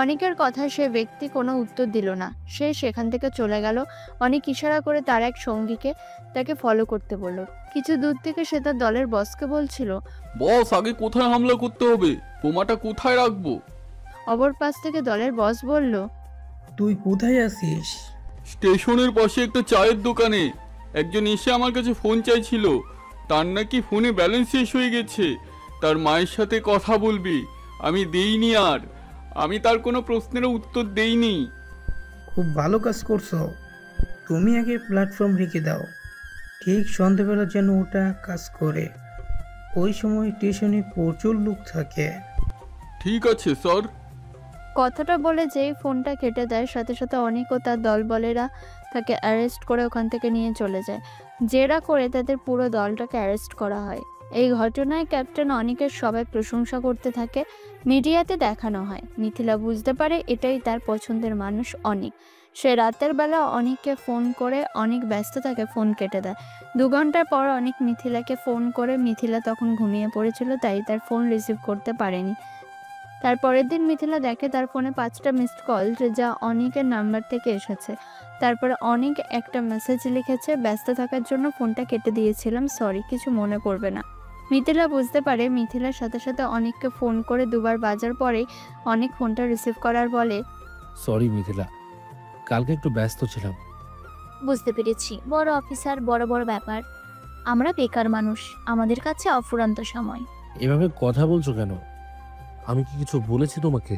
Speaker 3: অনেকের কথায় সে ব্যক্তি কোনো উত্তর দিল না। সে সেখান থেকে চলে গেল। অনেক ইশারা করে তার এক সঙ্গীকে তাকে ফলো করতে বলল। কিছু দূর থেকে সে তার দলের বসকে বলছিল,
Speaker 20: বস আগে কোথায় হামলা করতে হবে, বোমাটা কোথায় রাখবো?
Speaker 3: অপর পাশ থেকে দলের বস বলল,
Speaker 21: তুই কোথায় আছিস?
Speaker 20: স্টেশনের পাশে একটা চায়ের দোকানে। একজন এসে আমার কাছে ফোন চাইছিল, তার নাকি ফোনে ব্যালেন্স শেষ হয়ে গেছে, তার মায়ের সাথে কথা বলবি। আমি দেইনি, আর আমি তার কোনো প্রশ্নেরও উত্তর দেইনি।
Speaker 21: খুব ভালো কাজ করছো। তুমি আগে প্ল্যাটফর্ম রেখে দাও, ঠিক সন্ধ্যাবেলা যেন ওটা কাজ করে। ওই সময় স্টেশনে প্রচুর লোক থাকে।
Speaker 20: ঠিক আছে স্যার।
Speaker 3: কথাটা বলে যেই ফোনটা কেটে দেয়, সাথে সাথে অনেক ও তার দলবলেরা তাকে অ্যারেস্ট করে ওখান থেকে নিয়ে চলে যায়। জেরা করে তাদের পুরো দলটাকে অ্যারেস্ট করা হয়। এই ঘটনায় ক্যাপ্টেন অনেকের সবাই প্রশংসা করতে থাকে, মিডিয়াতে দেখানো হয়। মিথিলা বুঝতে পারে এটাই তার পছন্দের মানুষ অনিক। সে রাতের বেলা অনিককে ফোন করে, অনেক ব্যস্ত থাকে, ফোন কেটে দেয়। 2 ঘন্টার পর অনেক মিথিলাকে ফোন করে, মিথিলা তখন ঘুমিয়ে পড়েছিল, তাই তার ফোন রিসিভ করতে পারেনি। তারপরের দিন মিথিলা দেখে তার ফোনে 5টা মিসড কল, যা অনিকের নাম্বার থেকে এসেছে। তারপরে অনেক একটা মেসেজ লিখেছে, ব্যস্ত থাকার জন্য ফোনটা কেটে দিয়েছিলাম, সরি, কিছু মনে করবে না। মিথিলা বুঝতে পারে। মিথিলার সাথে সাথে অনেককে ফোন করে 2বার বাজার পরেই অনেক ফোনটা রিসিভ করার বলে,
Speaker 1: সরি মিথিলা, কালকে একটু ব্যস্ত ছিলাম।
Speaker 13: বুঝতে পেরেছি, বড় অফিসার, বড় বড় ব্যাপার। আমরা বেকার মানুষ, আমাদের কাছে অফুরন্ত সময়।
Speaker 1: এভাবে কথা বলছো কেন? আমি কি কিছু বলেছি তোমাকে?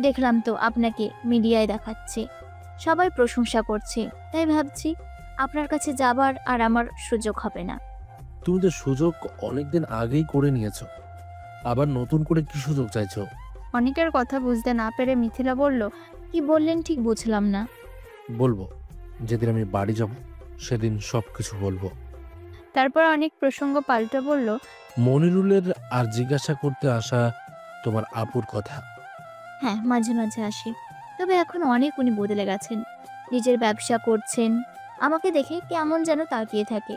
Speaker 13: দেখলাম তো আপনাকে মিডিয়ায় দেখাচ্ছে, সবাই প্রশংসা করছে, তাই ভাবছি আপনার কাছে যাবার আর আমার সুযোগ হবে না।
Speaker 1: তুমি তো সুযোগ অনেকদিন আগেই করে নিয়েছো, আবার নতুন করে কি সুযোগ চাইছো?
Speaker 3: অনেকের কথা বুঝতে না পেরে মিথিলা বলল,
Speaker 13: কি বললেন ঠিক বুঝলাম না।
Speaker 1: বলবো, যেদিন আমি বাড়ি যাব সেদিন সবকিছু বলবো।
Speaker 3: তারপর অনেক প্রসঙ্গ পাল্টে বলল,
Speaker 1: মনিরুলের আর জিজ্ঞাসা করতে আসা তোমার আপুর কথা।
Speaker 13: হ্যাঁ, মাঝে মাঝে আসি, তবে এখন অনেক উনি বদলে গেছেন, নিজের ব্যবসা করছেন। আমাকে দেখে কেমন যেন তাকিয়ে থাকে,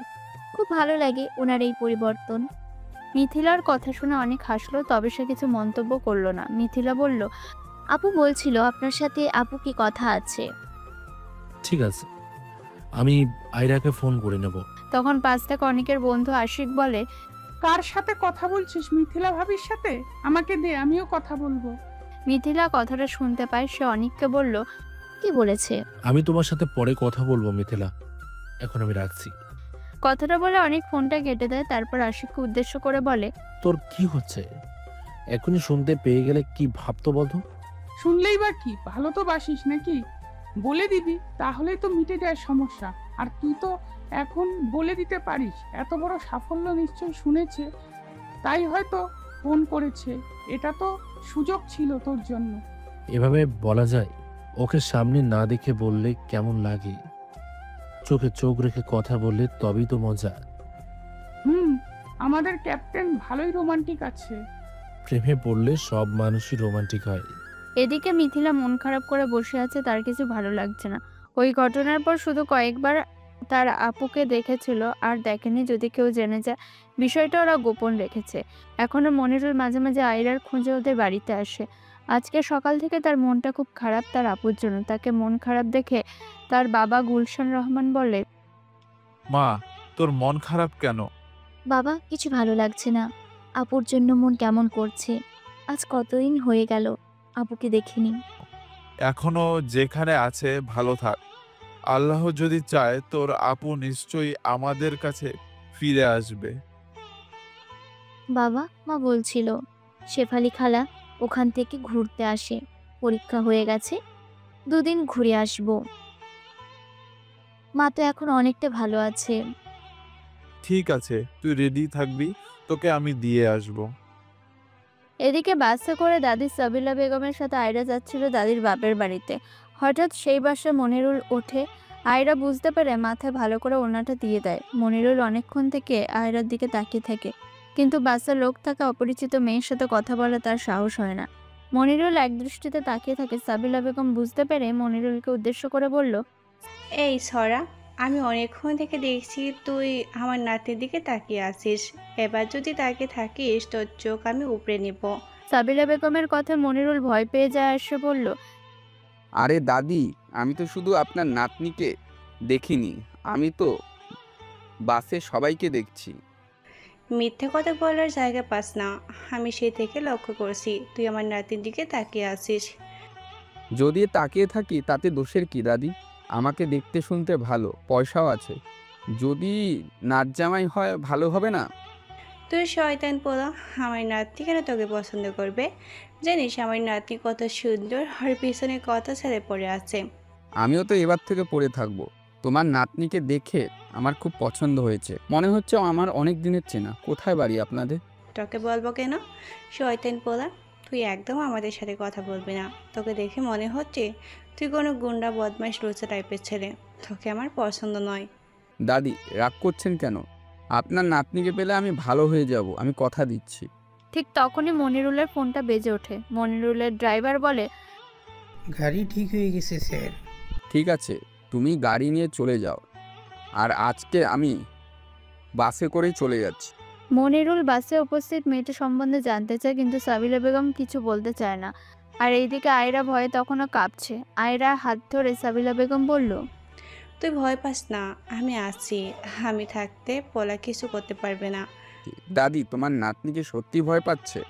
Speaker 13: খুব ভালো লাগে ওনার এই পরিবর্তন।
Speaker 3: মিথিলার কথা শুনে অনেক হাসলো, তবে সে কিছু মন্তব্য করলো না। মিথিলা বলল,
Speaker 13: আপু বলছিল আপনার সাথে আপু কি কথা আছে।
Speaker 1: ঠিক আছে, আমি আয়রাকে ফোন করে নেব।
Speaker 3: তখন পাশ থেকে অনেকের বন্ধু আশিক বলে,
Speaker 18: কার সাথে কথা বলছিস? মিথিলা ভাবির সাথে? আমাকে দে, আমিও কথা বলবো।
Speaker 3: মিথিলা কথাটা শুনতে পায়, সে অনিককে বলল,
Speaker 13: কি বলেছে?
Speaker 1: আমি তোমার সাথে পরে কথা বলবো মিথিলা, এখন আমি রাখছি।
Speaker 3: কথাটা বলে অনেক ফোনটা কেটে দেয়। তারপর আশিককে উদ্দেশ্য করে বলে,
Speaker 1: তোর কি হচ্ছে? এখনই শুনতে পেয়ে গেলে কি ভাবতো বলতো?
Speaker 18: শুনলেই বা কি, ভালো তো বাসিস নাকি? বলে দিবি, তাহলেই তো মিটে যায় সমস্যা। আর তুই তো এখন বলে দিতে পারিস। এত বড় সাফল্য নিশ্চয় শুনেছে, তাই হয়তো ফোন করেছে। এটা তো সুযোগ ছিল তোর জন্য।
Speaker 1: এভাবে বলা যায়? ওকে সামনে না দেখে বললে কেমন লাগে? চোখে চোখ রেখে কথা বললে তবেই তো মজা।
Speaker 18: আমাদের ক্যাপ্টেন ভালোই রোমান্টিক আছে।
Speaker 1: প্রেমে পড়লে সব মানুষই রোমান্টিক হয়।
Speaker 3: এদিকে মিথিলা মন খারাপ করে বসে আছে, তার কিছু ভালো লাগছে না। ওই ঘটনার পর শুধু কয়েকবার তার আপুকে দেখেছিল, আর দেখেনি। যদি কেউ জেনে যায়, বিষয়টা ওরা গোপন রেখেছে। এখনো মনিরুল মাঝে মাঝে আয়রার খোঁজে ওদের বাড়িতে আসে। আজকে সকাল থেকে তার মনটা খুব খারাপ তার আপুর জন্য। তাকে মন খারাপ দেখে তার বাবা গুলশান রহমান বলে,
Speaker 12: মা, তোর মন খারাপ কেন?
Speaker 13: বাবা, কিছু ভালো লাগছে না, আপুর জন্য মন কেমন করছে। আজ কতদিন হয়ে গেল আপুকে দেখিনি।
Speaker 12: এখনো যেখানে আছে ভালো থাক। আল্লাহ যদি চায় তোর আপু নিশ্চয়ই আমাদের কাছে ফিরে আসবে।
Speaker 13: বাবা, মা বলছিল শেফালি খালা ওখান থেকে ঘুরতে আসে, পরীক্ষা হয়ে গেছে, 2 দিন ঘুরে আসবো। মা তো এখন অনেকটা ভালো আছে।
Speaker 12: ঠিক আছে, তুই রেডি থাকবি, তোকে আমি দিয়ে আসব।
Speaker 3: এদিকে বাসে করে দাদি সাবিলা বেগমের সাথে আয়রা যাচ্ছিল দাদির বাপের বাড়িতে। হঠাৎ সেই বাসে মনিরুল ওঠে। আয়রা বুঝতে পারে, মাথায় ভালো করে ওড়নাটা দিয়ে দেয়। মনিরুল অনেকক্ষণ থেকে আয়রার দিকে তাকিয়ে থাকে, কিন্তু বাসে লোক থাকা অপরিচিত মেয়ের সাথে কথা বলে তার সাহস হয় না। মনিরুল একদৃষ্টিতে তাকিয়ে থাকে। সাবিলা বেগম বুঝতে পেরে মনিরুলকে উদ্দেশ্য করে বলল,
Speaker 17: এই সরা, আমি অনেকক্ষণ থেকে দেখছি তুই আমার নাতির দিকে তাকিয়ে আছিস। এবার যদি তাকিয়ে থাকিস তোর চোখ আমি উপড়ে নিব।
Speaker 3: সাবিলা বেগমের কথায় মনিরুল ভয় পেয়ে যায় আর সে বলল,
Speaker 6: আরে দাদি, আমি তো শুধু আপনার নাতনিকে দেখিনি, আমি তো বাসে সবাইকে দেখছি।
Speaker 17: মিথ্যে কথা বলার জায়গা পাস না। আমি সেই থেকে লক্ষ্য করছি তুই আমার নাতির দিকে তাকিয়ে আছিস।
Speaker 6: যদি তাকিয়ে থাকি তাতে দোষের কি দাদি? আমাকে দেখতে শুনতে ভালো, পয়সাও আছে। যদি নাচ জামাই হয় ভালো হবে না?
Speaker 17: তুই শয়তান পোলা, আমার নাতনি কেন তোকে পছন্দ করবে? জানিস আমার নাতনি কত সুন্দর, আর পিছনে কত ছেলে পড়ে আছে।
Speaker 6: আমিও তো এবার থেকে পড়ে থাকবো। তোমার নাতনিকে দেখে আমার খুব পছন্দ হয়েছে, মনে হচ্ছে আমার অনেক দিনের চেনা। কোথায় বাড়ি আপনাদের?
Speaker 17: তোকে বলবো কেন? শয়তান পোলা, তুই একদম আমাদের সাথে কথা বলবি না। তোকে দেখে মনে হচ্ছে তুই কোনো গুন্ডা বদমাইশ লুচা টাইপের ছেলে। তোকে আমার পছন্দ নয়।
Speaker 6: দাদি রাগ করছেন কেন? আপনার নাতনিকে পেলে আমি ভালো হয়ে যাব, আমি কথা দিচ্ছি।
Speaker 3: ঠিক তখনই মনিরুলের ফোনটা বেজে ওঠে। মনিরুলের ড্রাইভার বলে,
Speaker 21: গাড়ি ঠিক হয়ে গেছে স্যার।
Speaker 6: ঠিক আছে, তুমি গাড়ি নিয়ে চলে যাও, আর আজকে আমি বাসে করেই চলে যাচ্ছি।
Speaker 3: মনিরুল বাসে উপস্থিত মেয়েটা সম্বন্ধে জানতে চায়, কিন্তু সাবিলা বেগম কিছু বলতে চায় না। আর এইদিকে আয়রা ভয়ে তখনও কাঁপছে। আয়রা হাত ধরে সাবিলা বেগম বলল,
Speaker 17: তুই ভয় পাস না, আমি আছি। আমি থাকতে পোলা কিছু করতে পারবে না।
Speaker 6: দাদি, তোমার নাতনি কি সত্যি ভয় পাচ্ছে?